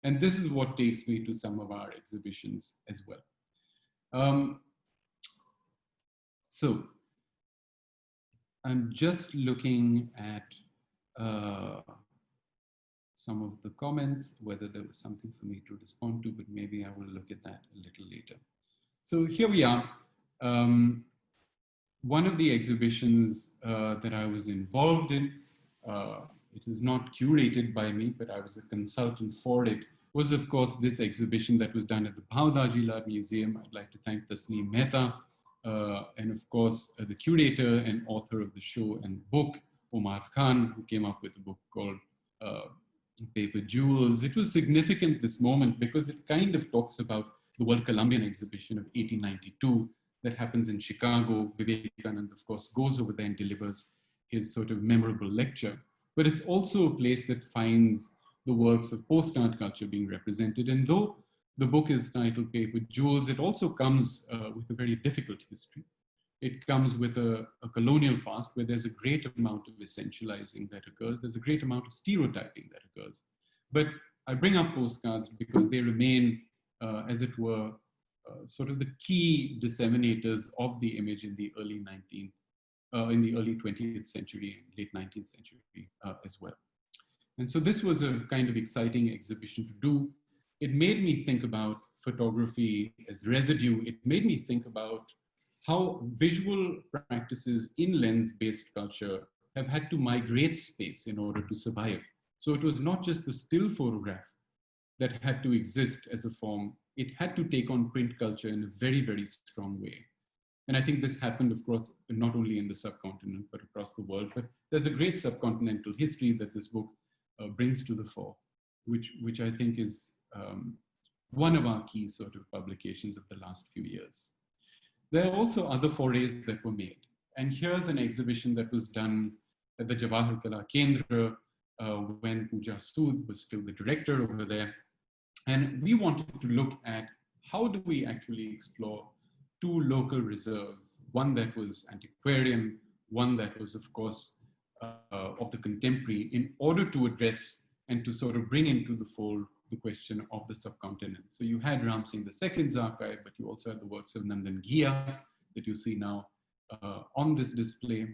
C: And this is what takes me to some of our exhibitions as well. So I'm just looking at some of the comments, whether there was something for me to respond to, but maybe I will look at that a little later. So here we are. One of the exhibitions that I was involved in, it is not curated by me, but I was a consultant for it, was of course this exhibition that was done at the Bhawdaji Museum. I'd like to thank Tasneem Mehta, and of course the curator and author of the show and book, Omar Khan, who came up with a book called Paper Jewels. It was significant, this moment, because it kind of talks about the World Columbian Exhibition of 1892 that happens in Chicago. Vivekanand, of course, goes over there and delivers his sort of memorable lecture. But it's also a place that finds the works of post-art culture being represented. And though the book is titled Paper Jewels, it also comes with a very difficult history. It comes with a colonial past where there's a great amount of essentializing that occurs. There's a great amount of stereotyping that occurs. But I bring up postcards because they remain, as it were, sort of the key disseminators of the image in the early 20th century, late 19th century as well. And so this was a kind of exciting exhibition to do. It made me think about photography as residue. It made me think about how visual practices in lens-based culture have had to migrate space in order to survive. So it was not just the still photograph that had to exist as a form. It had to take on print culture in a very, very strong way. And I think this happened, of course, not only in the subcontinent, but across the world. But there's a great subcontinental history that this book brings to the fore, which I think is one of our key sort of publications of the last few years. There are also other forays that were made. And here's an exhibition that was done at the Jawahar Kala Kendra when Pooja Sood was still the director over there. And we wanted to look at how do we actually explore two local reserves, one that was antiquarian, one that was, of course, of the contemporary, in order to address and to sort of bring into the fold the question of the subcontinent. So you had Ram Singh II's archive, but you also had the works of Nandan Ghia that you see now on this display.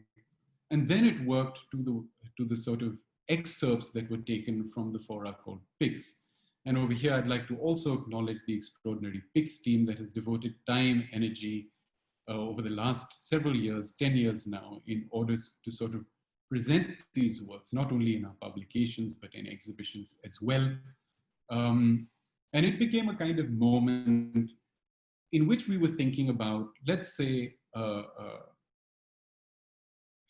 C: And then it worked to the sort of excerpts that were taken from the fora called PICS. And over here, I'd like to also acknowledge the extraordinary PICS team that has devoted time, energy over the last several years, 10 years now, in order to sort of present these works, not only in our publications, but in exhibitions as well. And it became a kind of moment in which we were thinking about, let's say,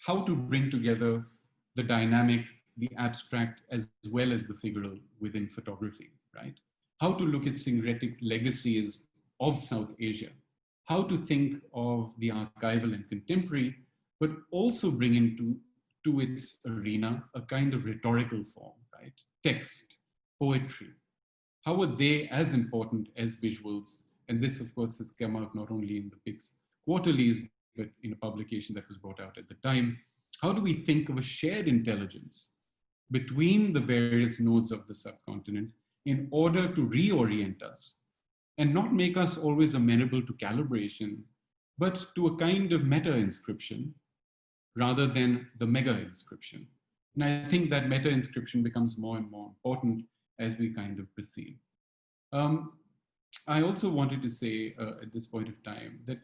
C: how to bring together the dynamic, the abstract, as well as the figural within photography, right? How to look at syncretic legacies of South Asia, how to think of the archival and contemporary, but also bring into its arena a kind of rhetorical form, right? Text, poetry. How are they as important as visuals? And this, of course, has come out not only in the PICS quarterlies, but in a publication that was brought out at the time. How do we think of a shared intelligence between the various nodes of the subcontinent in order to reorient us and not make us always amenable to calibration, but to a kind of meta-inscription rather than the mega-inscription? And I think that meta-inscription becomes more and more important as we kind of proceed. I also wanted to say at this point of time that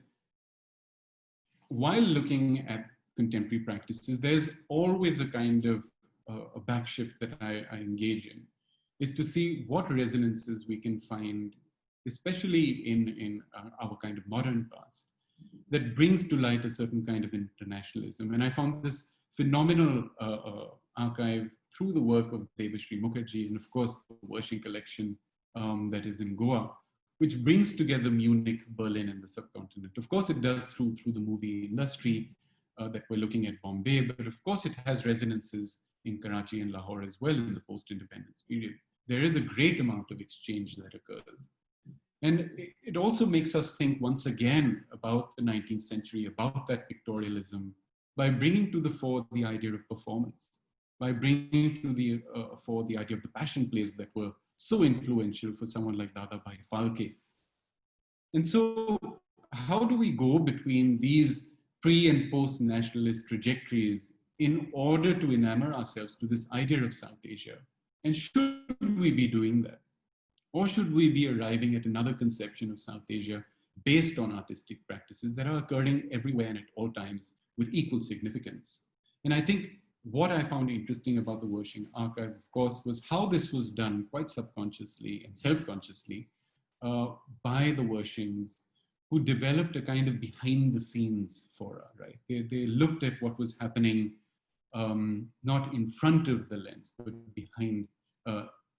C: while looking at contemporary practices, there's always a kind of a backshift that I engage in, is to see what resonances we can find, especially in our kind of modern past, that brings to light a certain kind of internationalism. And I found this phenomenal archive through the work of Devashri Mukherjee, and of course, the Worshing collection that is in Goa, which brings together Munich, Berlin, and the subcontinent. Of course, it does through the movie industry that we're looking at Bombay, but of course it has resonances in Karachi and Lahore as well in the post-independence period. There is a great amount of exchange that occurs. And it also makes us think once again about the 19th century, about that pictorialism, by bringing to the fore the idea of performance, by bringing to the fore the idea of the passion plays that were so influential for someone like Dadabhai Phalke. And so how do we go between these pre and post-nationalist trajectories in order to enamor ourselves to this idea of South Asia? And should we be doing that? Or should we be arriving at another conception of South Asia based on artistic practices that are occurring everywhere and at all times with equal significance? And I think what I found interesting about the Wershing archive, of course, was how this was done quite subconsciously and self-consciously by the Wershings, who developed a kind of behind the scenes fora, right? They looked at what was happening not in front of the lens, but behind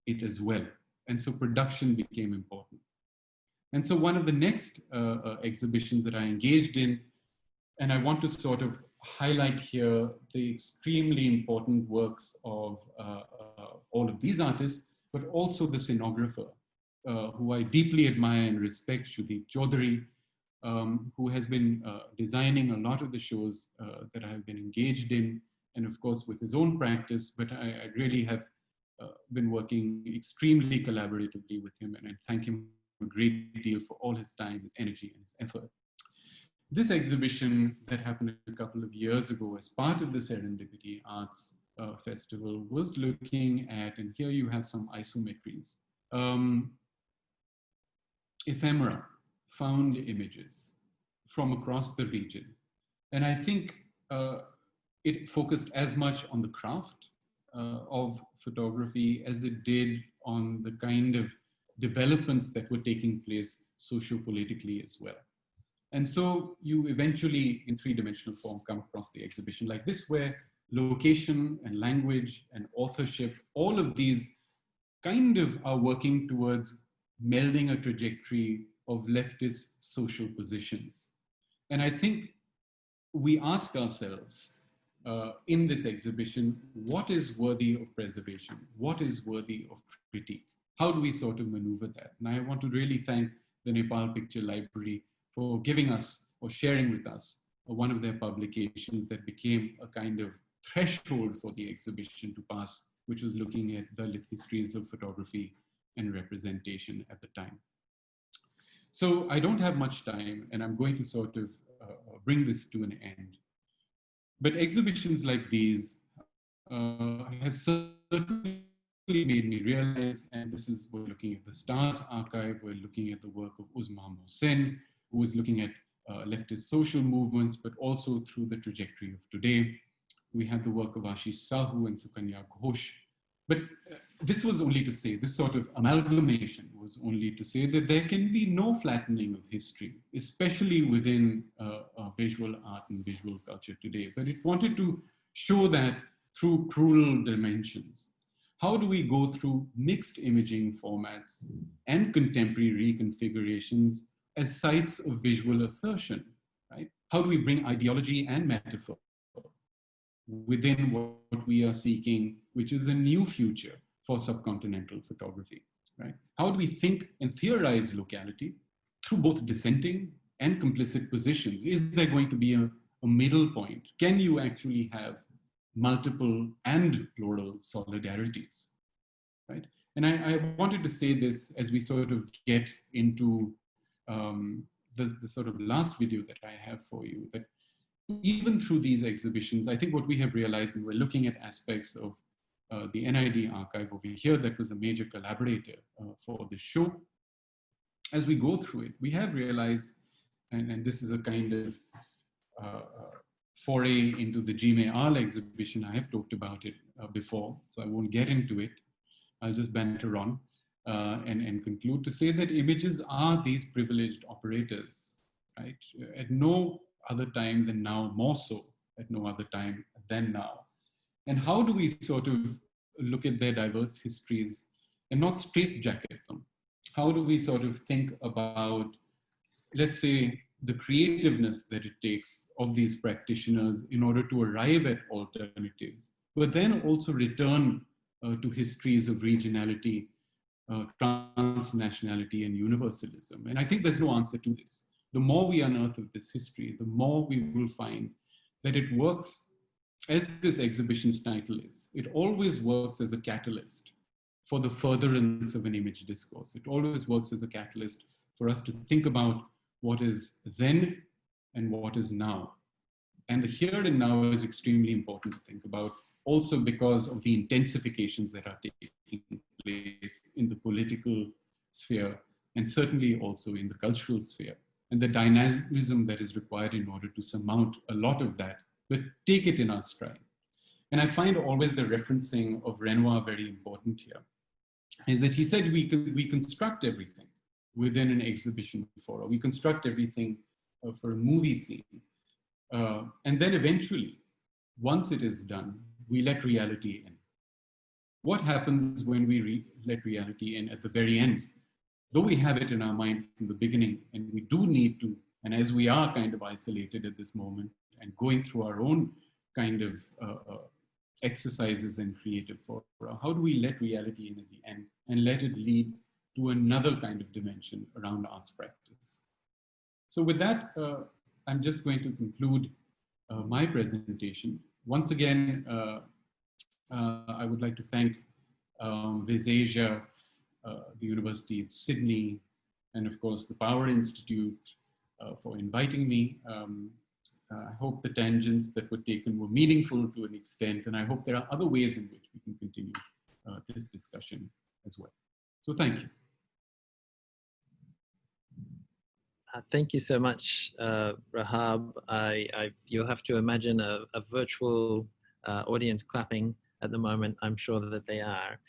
C: it as well. And so production became important. And so one of the next exhibitions that I engaged in, and I want to sort of highlight here the extremely important works of all of these artists, but also the scenographer, who I deeply admire and respect, Shudeep Chaudhary, who has been designing a lot of the shows that I have been engaged in, and of course with his own practice, but I really have been working extremely collaboratively with him, and I thank him a great deal for all his time, his energy, and his effort. This exhibition that happened a couple of years ago as part of the Serendipity Arts Festival was looking at, and here you have some isometries, ephemera, found images from across the region. And I think it focused as much on the craft of photography as it did on the kind of developments that were taking place socio-politically as well. And so you eventually, in three-dimensional form, come across the exhibition like this, where location and language and authorship, all of these kind of are working towards melding a trajectory of leftist social positions. And I think we ask ourselves in this exhibition, what is worthy of preservation? What is worthy of critique? How do we sort of maneuver that? And I want to really thank the Nepal Picture Library for giving us or sharing with us one of their publications that became a kind of threshold for the exhibition to pass, which was looking at the lit histories of photography and representation at the time. So I don't have much time, and I'm going to sort of bring this to an end. But exhibitions like these have certainly made me realize, and this is, we're looking at the Stars Archive, we're looking at the work of Uzma Mohsen, who is looking at leftist social movements, but also through the trajectory of today. We have the work of Ashish Sahu and Sukanya Ghosh. But this was only to say, this sort of amalgamation was only to say that there can be no flattening of history, especially within visual art and visual culture today. But it wanted to show that through plural dimensions. How do we go through mixed imaging formats and contemporary reconfigurations as sites of visual assertion, right? How do we bring ideology and metaphor within what we are seeking, which is a new future for subcontinental photography, right? How do we think and theorize locality through both dissenting and complicit positions? Is there going to be a middle point? Can you actually have multiple and plural solidarities, right? And I wanted to say this as we sort of get into the sort of last video that I have for you, that even through these exhibitions, I think what we have realized when we're looking at aspects of the NID archive over here, that was a major collaborator for the show. As we go through it, we have realized, and this is a kind of foray into the Jimei Arles exhibition. I have talked about it before, so I won't get into it. I'll just banter on and conclude to say that images are these privileged operators, right? At no other time than now, more so at no other time than now. And how do we sort of look at their diverse histories and not straitjacket them, how do we sort of think about, let's say, the creativeness that it takes of these practitioners in order to arrive at alternatives, but then also return to histories of regionality, transnationality, and universalism. And I think there's no answer to this. The more we unearth of this history, the more we will find that it works, as this exhibition's title is, it always works as a catalyst for the furtherance of an image discourse. It always works as a catalyst for us to think about what is then and what is now. And the here and now is extremely important to think about, also because of the intensifications that are taking place in the political sphere, and certainly also in the cultural sphere, and the dynamism that is required in order to surmount a lot of that, but take it in our stride. And I find always the referencing of Renoir very important here, is that he said we construct everything within an exhibition forum. We construct everything for a movie scene. And then eventually, once it is done, we let reality in. What happens when we let reality in at the very end? Though we have it in our mind from the beginning, and we do need to, and as we are kind of isolated at this moment and going through our own kind of exercises and creative fora, how do we let reality in at the end and let it lead to another kind of dimension around arts practice? So with that, I'm just going to conclude my presentation. Once again, I would like to thank Viz Asia, the University of Sydney, and of course the Power Institute for inviting me. I hope the tangents that were taken were meaningful to an extent, and I hope there are other ways in which we can continue this discussion as well. So thank you.
A: Thank you so much, Rahaab. You'll have to imagine a virtual audience clapping at the moment. I'm sure that they are.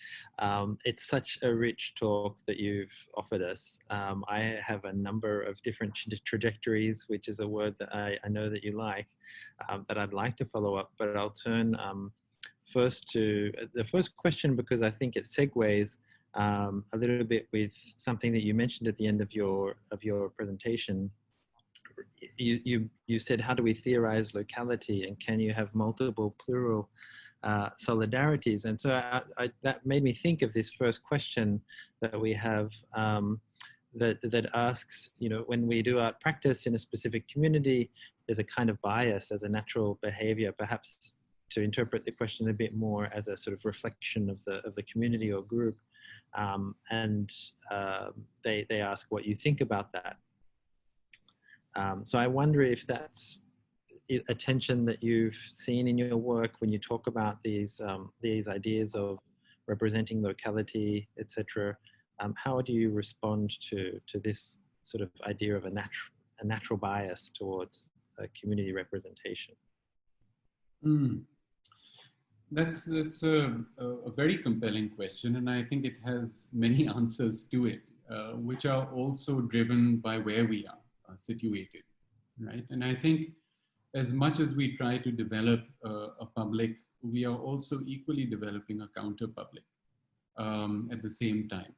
A: It's such a rich talk that you've offered us. I have a number of different trajectories, which is a word that I know that you like, that I'd like to follow up, but I'll turn first to the first question, because I think it segues a little bit with something that you mentioned at the end of your presentation. You said, how do we theorize locality, and can you have multiple plural solidarities? And so that made me think of this first question that we have that asks, you know, when we do art practice in a specific community, there's a kind of bias as a natural behavior, perhaps to interpret the question a bit more as a sort of reflection of the community or group. They ask what you think about that. So I wonder if that's a tension that you've seen in your work when you talk about these ideas of representing locality, etc. How do you respond to this sort of idea of a natural bias towards community representation?
C: That's a very compelling question, and I think it has many answers to it, which are also driven by where we are situated, right? And I think as much as we try to develop a public, we are also equally developing a counter-public at the same time.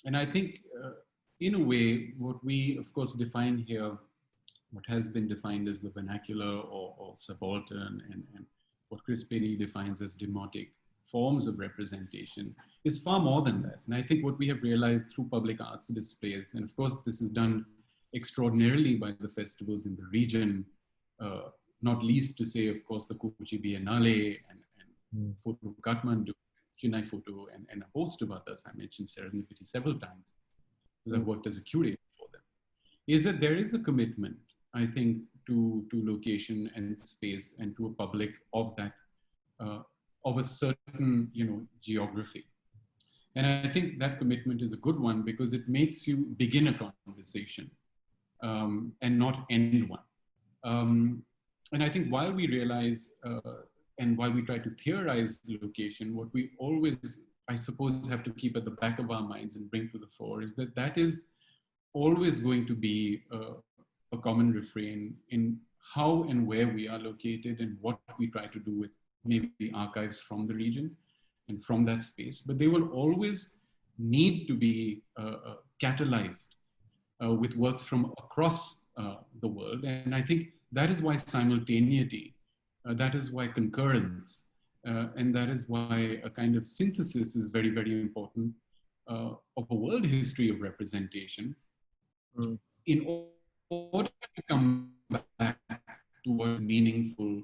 C: And I think in a way, what we of course define here, what has been defined as the vernacular or subaltern, and what Chris Penny defines as demotic forms of representation, is far more than that. And I think what we have realized through public arts displays, and of course this is done extraordinarily by the festivals in the region, not least to say, of course, the Kochi Biennale and Photo Kathmandu, Chennai Photo, and a host of others. I mentioned Serendipity several times because I've worked as a curator for them, is that there is a commitment, I think, to location and space and to a public of that, of a certain, you know, geography. And I think that commitment is a good one because it makes you begin a conversation and not end one. And I think while we realize and while we try to theorize the location, what we always, I suppose, have to keep at the back of our minds and bring to the fore is that that is always going to be a common refrain in how and where we are located and what we try to do with maybe archives from the region and from that space. But they will always need to be catalyzed with works from across the world. And I think that is why simultaneity, that is why concurrence, and that is why a kind of synthesis is very, very important of a world history of representation in order to come back to what's meaningful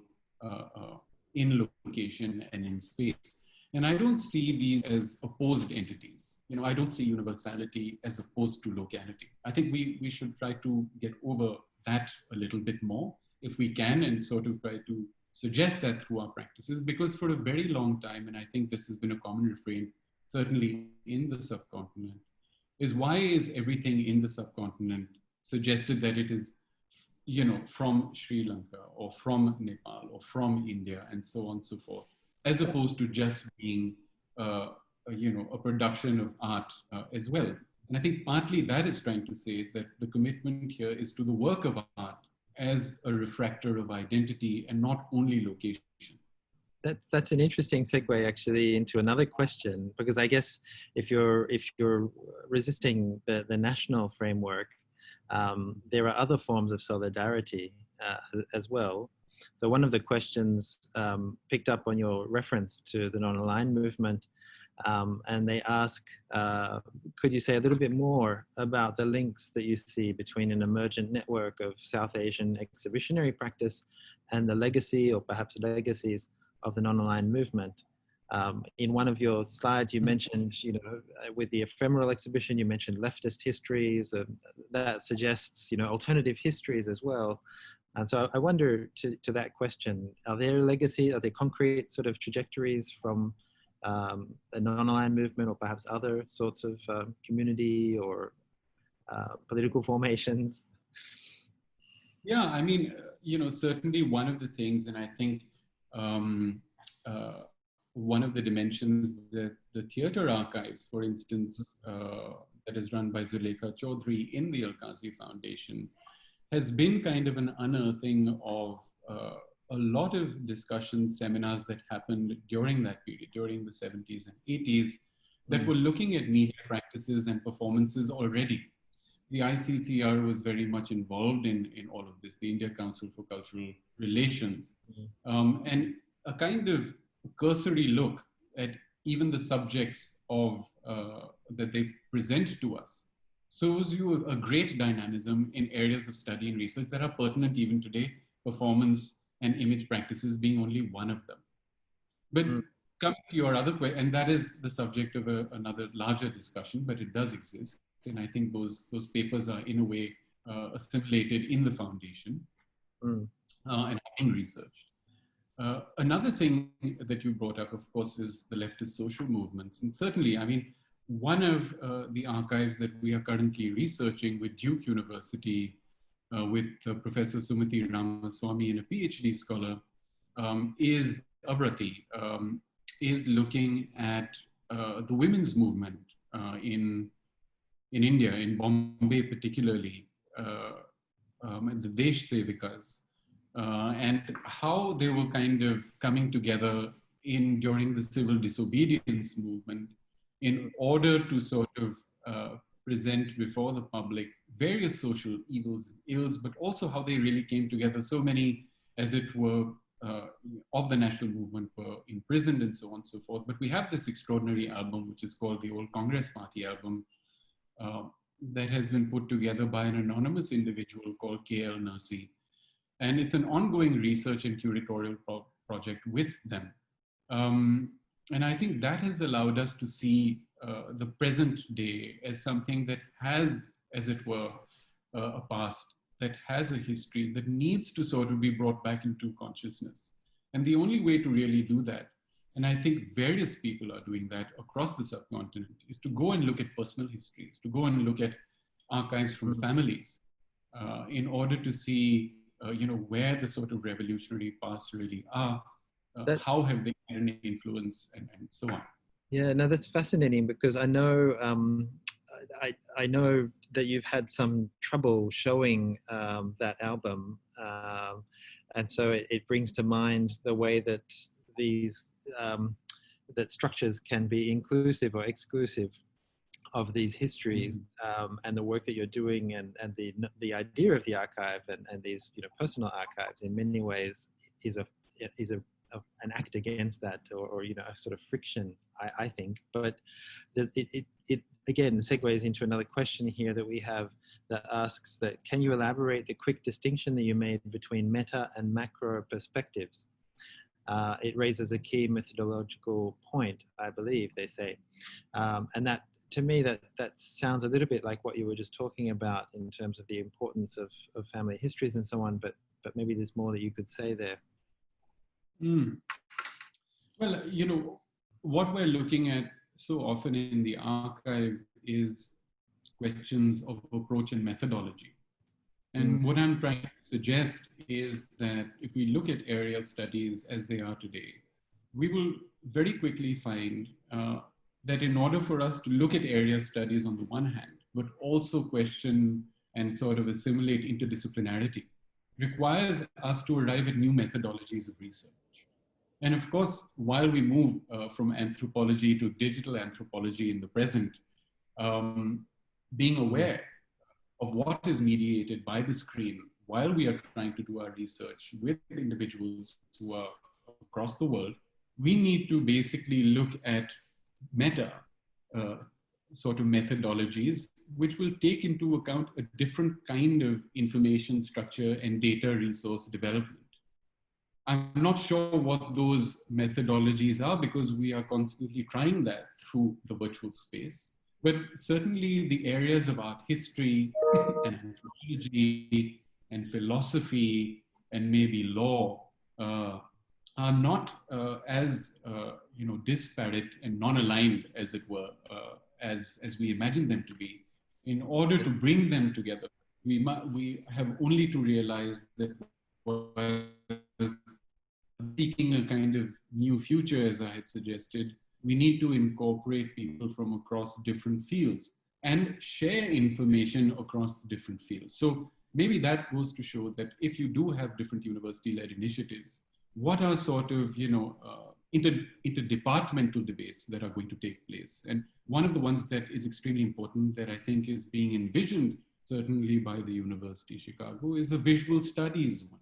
C: in location and in space. And I don't see these as opposed entities. You know, I don't see universality as opposed to locality. I think we should try to get over that a little bit more if we can, and sort of try to suggest that through our practices, because for a very long time, and I think this has been a common refrain, certainly in the subcontinent, is why is everything in the subcontinent suggested that it is, you know, from Sri Lanka or from Nepal or from India and so on and so forth, as opposed to just being, you know, a production of art as well. And I think partly that is trying to say that the commitment here is to the work of art as a refractor of identity and not only location.
A: That's an interesting segue actually into another question, because I guess if you're resisting the national framework, there are other forms of solidarity as well. So one of the questions picked up on your reference to the non-aligned movement, and they ask, could you say a little bit more about the links that you see between an emergent network of South Asian exhibitionary practice and the legacy, or perhaps legacies, of the non-aligned movement? In one of your slides, you mentioned, you know, with the Ephemeral exhibition, you mentioned leftist histories. That suggests, you know, alternative histories as well. And so I wonder, to that question, are there legacy, are there concrete sort of trajectories from the non-aligned movement, or perhaps other sorts of community or political formations?
C: Yeah, I mean, you know, certainly one of the things, and I think one of the dimensions that the theater archives, for instance, that is run by Zulekha Chaudhry in the Al-Qazi Foundation, has been kind of an unearthing of a lot of discussions, seminars that happened during that period, during the 70s and 80s, that were looking at media practices and performances already. The ICCR was very much involved in all of this, the India Council for Cultural Relations. And a kind of cursory look at even the subjects of that they present to us shows you a great dynamism in areas of study and research that are pertinent even today, performance and image practices being only one of them. But coming to your other question, and that is the subject of another larger discussion, but it does exist. And I think those papers are in a way assimilated in the foundation and being researched. Another thing that you brought up, of course, is the leftist social movements. And certainly, I mean, one of the archives that we are currently researching with Duke University, with Professor Sumati Ramaswamy and a PhD scholar, is Avrati, is looking at the women's movement in India, in Bombay particularly, and the Desh Sevikas, and how they were kind of coming together during the civil disobedience movement in order to sort of present before the public various social evils and ills, but also how they really came together. So many, as it were, of the national movement were imprisoned and so on and so forth. But we have this extraordinary album, which is called the Old Congress Party album, that has been put together by an anonymous individual called K.L. Nursi. And it's an ongoing research and curatorial project with them. And I think that has allowed us to see the present day as something that has, as it were, a past, that has a history, that needs to sort of be brought back into consciousness. And the only way to really do that, and I think various people are doing that across the subcontinent, is to go and look at personal histories, to go and look at archives from families, in order to see, you know, where the sort of revolutionary pasts really are, how have they had an influence, and so on.
A: Yeah, no, that's fascinating, because I know I know that you've had some trouble showing that album, and so it brings to mind the way that these that structures can be inclusive or exclusive. of these histories, and the work that you're doing, and the idea of the archive and these personal archives in many ways is an act against that, or a sort of friction, I think. But it again segues into another question here that we have that asks that, can you elaborate the quick distinction that you made between meta and macro perspectives? It raises a key methodological point, I believe, they say. And that, to me, that sounds a little bit like what you were just talking about in terms of the importance of family histories and so on, but maybe there's more that you could say there.
C: Well, what we're looking at so often in the archive is questions of approach and methodology. And what I'm trying to suggest is that if we look at area studies as they are today, we will very quickly find that in order for us to look at area studies on the one hand, but also question and sort of assimilate interdisciplinarity, requires us to arrive at new methodologies of research. And of course, while we move from anthropology to digital anthropology in the present, being aware of what is mediated by the screen while we are trying to do our research with individuals who are across the world, we need to basically look at meta sort of methodologies, which will take into account a different kind of information structure and data resource development. I'm not sure what those methodologies are because we are constantly trying that through the virtual space. But certainly the areas of art history and anthropology and philosophy and maybe law are not as disparate and non-aligned, as it were, as we imagine them to be. In order to bring them together, we have only to realize that while seeking a kind of new future, as I had suggested, we need to incorporate people from across different fields and share information across different fields. So maybe that goes to show that if you do have different university-led initiatives, what are sort of, interdepartmental debates that are going to take place? And one of the ones that is extremely important that I think is being envisioned, certainly by the University of Chicago, is a visual studies one.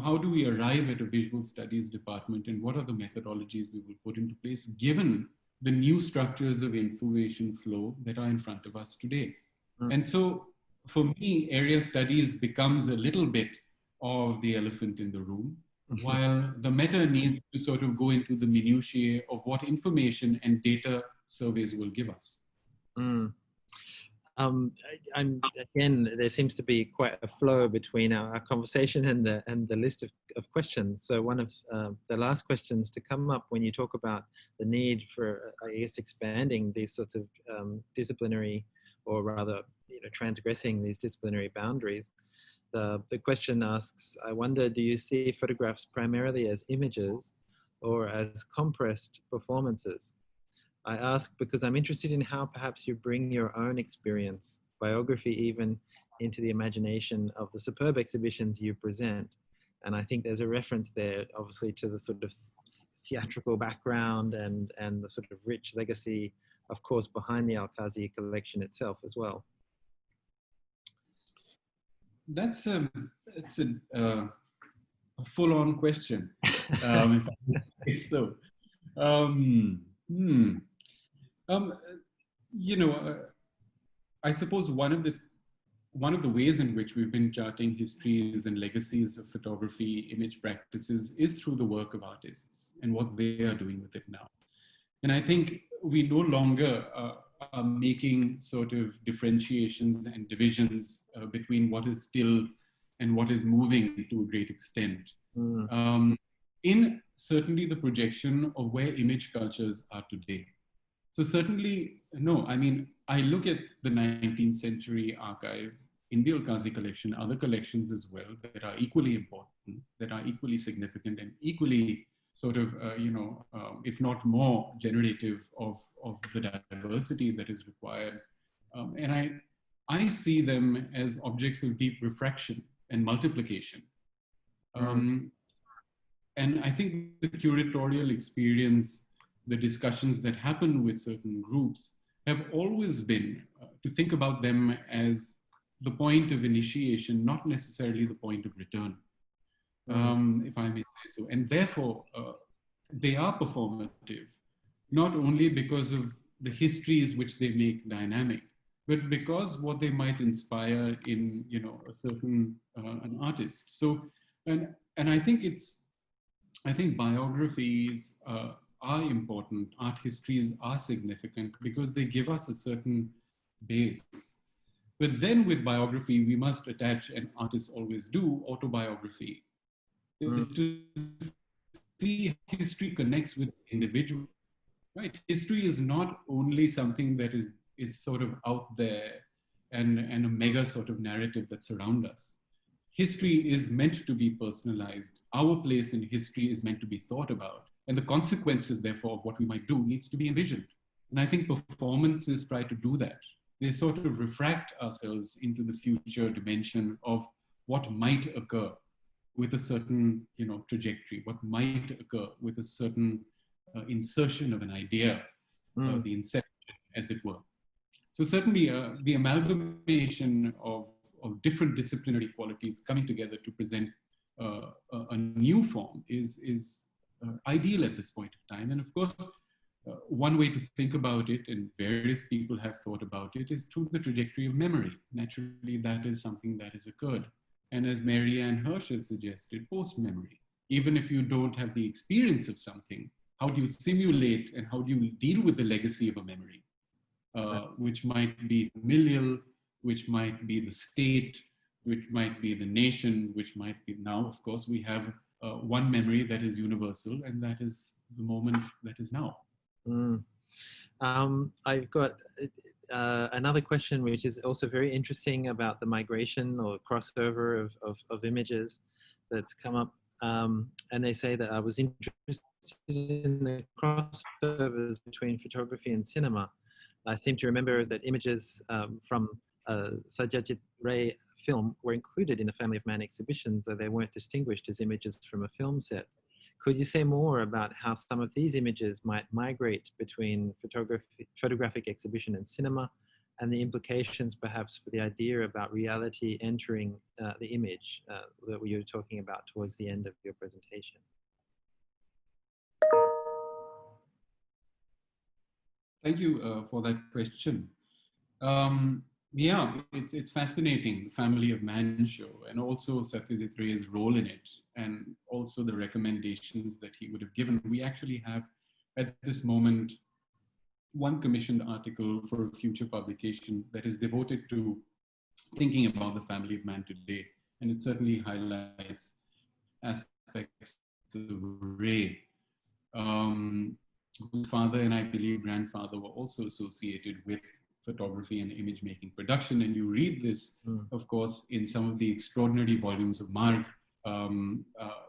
C: How do we arrive at a visual studies department, and what are the methodologies we will put into place given the new structures of information flow that are in front of us today? And so for me, area studies becomes a little bit of the elephant in the room, while the meta needs to sort of go into the minutiae of what information and data surveys will give us.
A: Again, there seems to be quite a flow between our conversation and the list of questions. So one of the last questions to come up when you talk about the need for, I guess, expanding these sorts of disciplinary, or rather, transgressing these disciplinary boundaries. The question asks, I wonder, do you see photographs primarily as images or as compressed performances? I ask because I'm interested in how perhaps you bring your own experience, biography even, into the imagination of the superb exhibitions you present. And I think there's a reference there, obviously, to the sort of theatrical background and the sort of rich legacy, of course, behind the Al-Kazi collection itself as well.
C: That's a full-on question, if I may say so. I suppose one of the ways in which we've been charting histories and legacies of photography, image practices, is through the work of artists and what they are doing with it now. And I think we no longer are making sort of differentiations and divisions between what is still and what is moving to a great extent. In certainly the projection of where image cultures are today. So certainly, no, I mean, I look at the 19th century archive in the Al-Kazi collection, other collections as well, that are equally important, that are equally significant and equally sort of, if not more generative of the diversity that is required. And I see them as objects of deep refraction and multiplication. And I think the curatorial experience, the discussions that happen with certain groups, have always been to think about them as the point of initiation, not necessarily the point of return, if I may say so. And therefore, they are performative, not only because of the histories which they make dynamic, but because what they might inspire in, you know, a certain an artist. So, and I think biographies are important. Art histories are significant because they give us a certain base. But then with biography, we must attach, and artists always do, autobiography. Is to see history connects with the individual, right? History is not only something that is sort of out there and a mega sort of narrative that's around us. History is meant to be personalized. Our place in history is meant to be thought about. And the consequences, therefore, of what we might do needs to be envisioned. And I think performances try to do that. They sort of refract ourselves into the future dimension of what might occur with a certain, you know, trajectory, what might occur with a certain insertion of an idea, the inception, as it were. So certainly the amalgamation of different disciplinary qualities coming together to present a new form is ideal at this point of time. And of course, one way to think about it, and various people have thought about it, is through the trajectory of memory. Naturally, that is something that has occurred. And as Mary Ann Hirsch has suggested, post-memory. Even if you don't have the experience of something, how do you simulate and how do you deal with the legacy of a memory? Which might be familial, which might be the state, which might be the nation, which might be now, of course, we have one memory that is universal, and that is the moment that is now.
A: I've got another question, which is also very interesting about the migration or crossover of images that's come up. And they say that I was interested in the crossovers between photography and cinema. I seem to remember that images from Satyajit Ray film were included in the Family of Man exhibition, though they weren't distinguished as images from a film set. Could you say more about how some of these images might migrate between photographic exhibition and cinema, and the implications perhaps for the idea about reality entering the image that you were talking about towards the end of your presentation?
C: Thank you for that question. Yeah, it's fascinating, the Family of Man show, and also Satyajit Ray's role in it, and also the recommendations that he would have given. We actually have, at this moment, one commissioned article for a future publication that is devoted to thinking about the Family of Man today. And it certainly highlights aspects of Ray, whose father and I believe grandfather were also associated with photography and image making production. And you read this, of course, in some of the extraordinary volumes of Marg,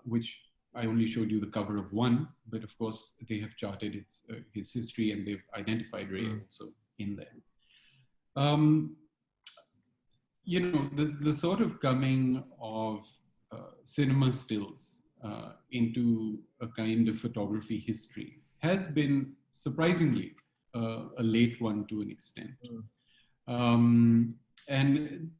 C: which I only showed you the cover of one, but of course they have charted his history, and they've identified Ray also in there. You know, the sort of coming of cinema stills into a kind of photography history has been surprisingly a late one to an extent. And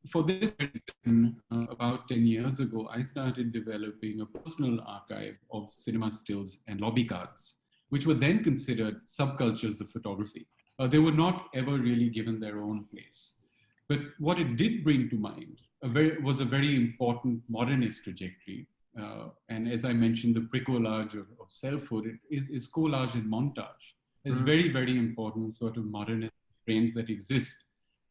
C: for this reason, about 10 years ago, I started developing a personal archive of cinema stills and lobby cards, which were then considered subcultures of photography. They were not ever really given their own place. But what it did bring to mind was a very important modernist trajectory. And as I mentioned, the bricolage of selfhood is collage and montage. There's very, very important sort of modernist frames that exist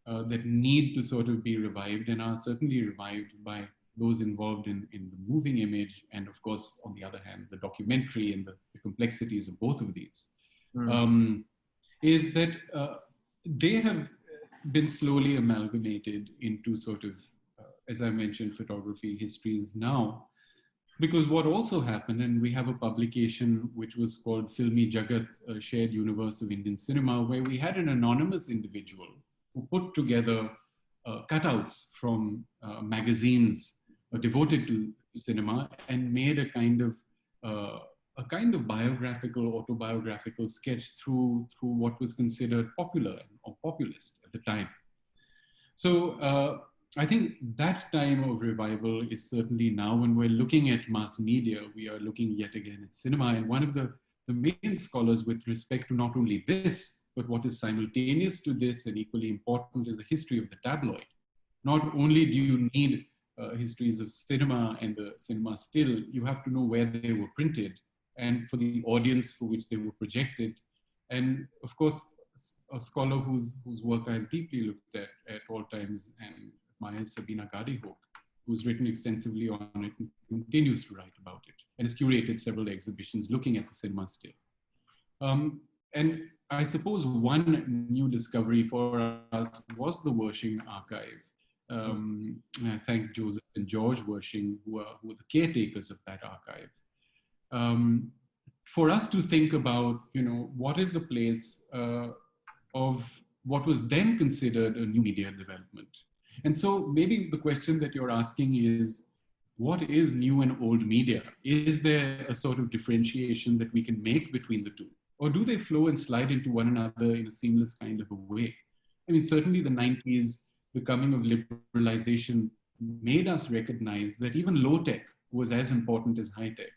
C: that need to sort of be revived, and are certainly revived by those involved in the moving image, and of course, on the other hand, the documentary and the complexities of both of these, is that they have been slowly amalgamated into sort of, as I mentioned, photography histories now. Because what also happened, and we have a publication which was called Filmi Jagat, a Shared Universe of Indian Cinema, where we had an anonymous individual who put together cutouts from magazines devoted to cinema, and made a kind of a kind of biographical, autobiographical sketch through what was considered popular or populist at the time. So I think that time of revival is certainly now. When we're looking at mass media, we are looking yet again at cinema. And one of the main scholars with respect to not only this, but what is simultaneous to this and equally important is the history of the tabloid. Not only do you need histories of cinema and the cinema still, you have to know where they were printed and for the audience for which they were projected. And of course, a scholar whose work I've deeply looked at all times and admire is Sabina Gadihoek, who's written extensively on it and continues to write about it and has curated several exhibitions looking at the cinema still. And I suppose one new discovery for us was the Wershing archive. I thank Joseph and George Wershing, who are the caretakers of that archive. For us to think about, what is the place of what was then considered a new media development. And so maybe the question that you're asking is, what is new and old media? Is there a sort of differentiation that we can make between the two? Or do they flow and slide into one another in a seamless kind of a way? I mean, certainly the 90s, the coming of liberalization made us recognize that even low tech was as important as high tech.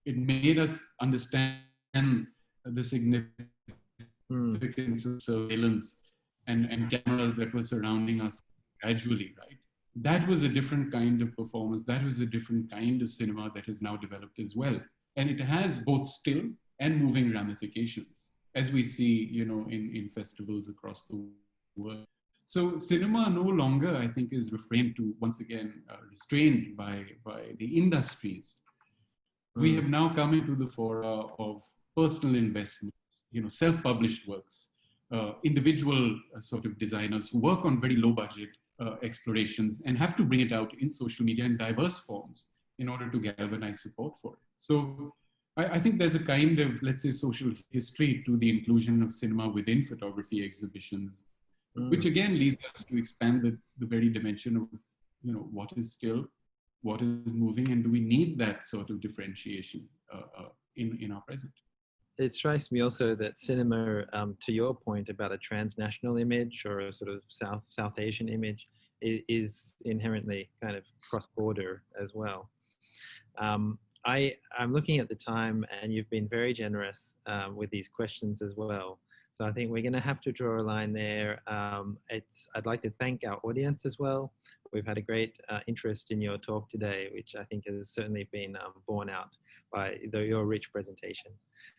C: It made us understand the significance of surveillance and cameras that were surrounding us gradually, right? That was a different kind of performance. That was a different kind of cinema that has now developed as well. And it has both still and moving ramifications, as we see, in festivals across the world. So cinema no longer, I think, is restrained by the industries. We have now come into the fora of personal investment, self-published works, individual sort of designers who work on very low budget explorations and have to bring it out in social media in diverse forms in order to galvanize support for it. So I think there's a kind of, let's say, social history to the inclusion of cinema within photography exhibitions, which again leads us to expand the very dimension of, what is still, what is moving, and do we need that sort of differentiation in our present?
A: It strikes me also that cinema, to your point about a transnational image or a sort of South Asian image, is inherently kind of cross-border as well. I'm looking at the time, and you've been very generous with these questions as well. So I think we're going to have to draw a line there. I'd like to thank our audience as well. We've had a great interest in your talk today, which I think has certainly been borne out by your rich presentation.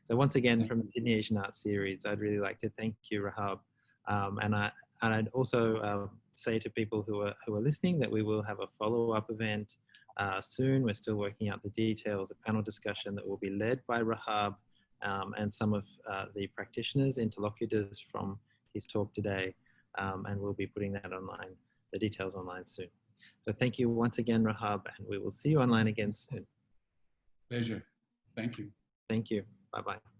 A: So once again, from the Sydney Asian Arts Series, I'd really like to thank you, Rahaab. And I'd also say to people who are listening that we will have a follow-up event soon. We're still working out the details, a panel discussion that will be led by Rahaab and some of the practitioners, interlocutors from his talk today. And we'll be putting that online, the details online soon. So thank you once again, Rahaab, and we will see you online again soon.
C: Pleasure. Thank you.
A: Thank you. Bye-bye.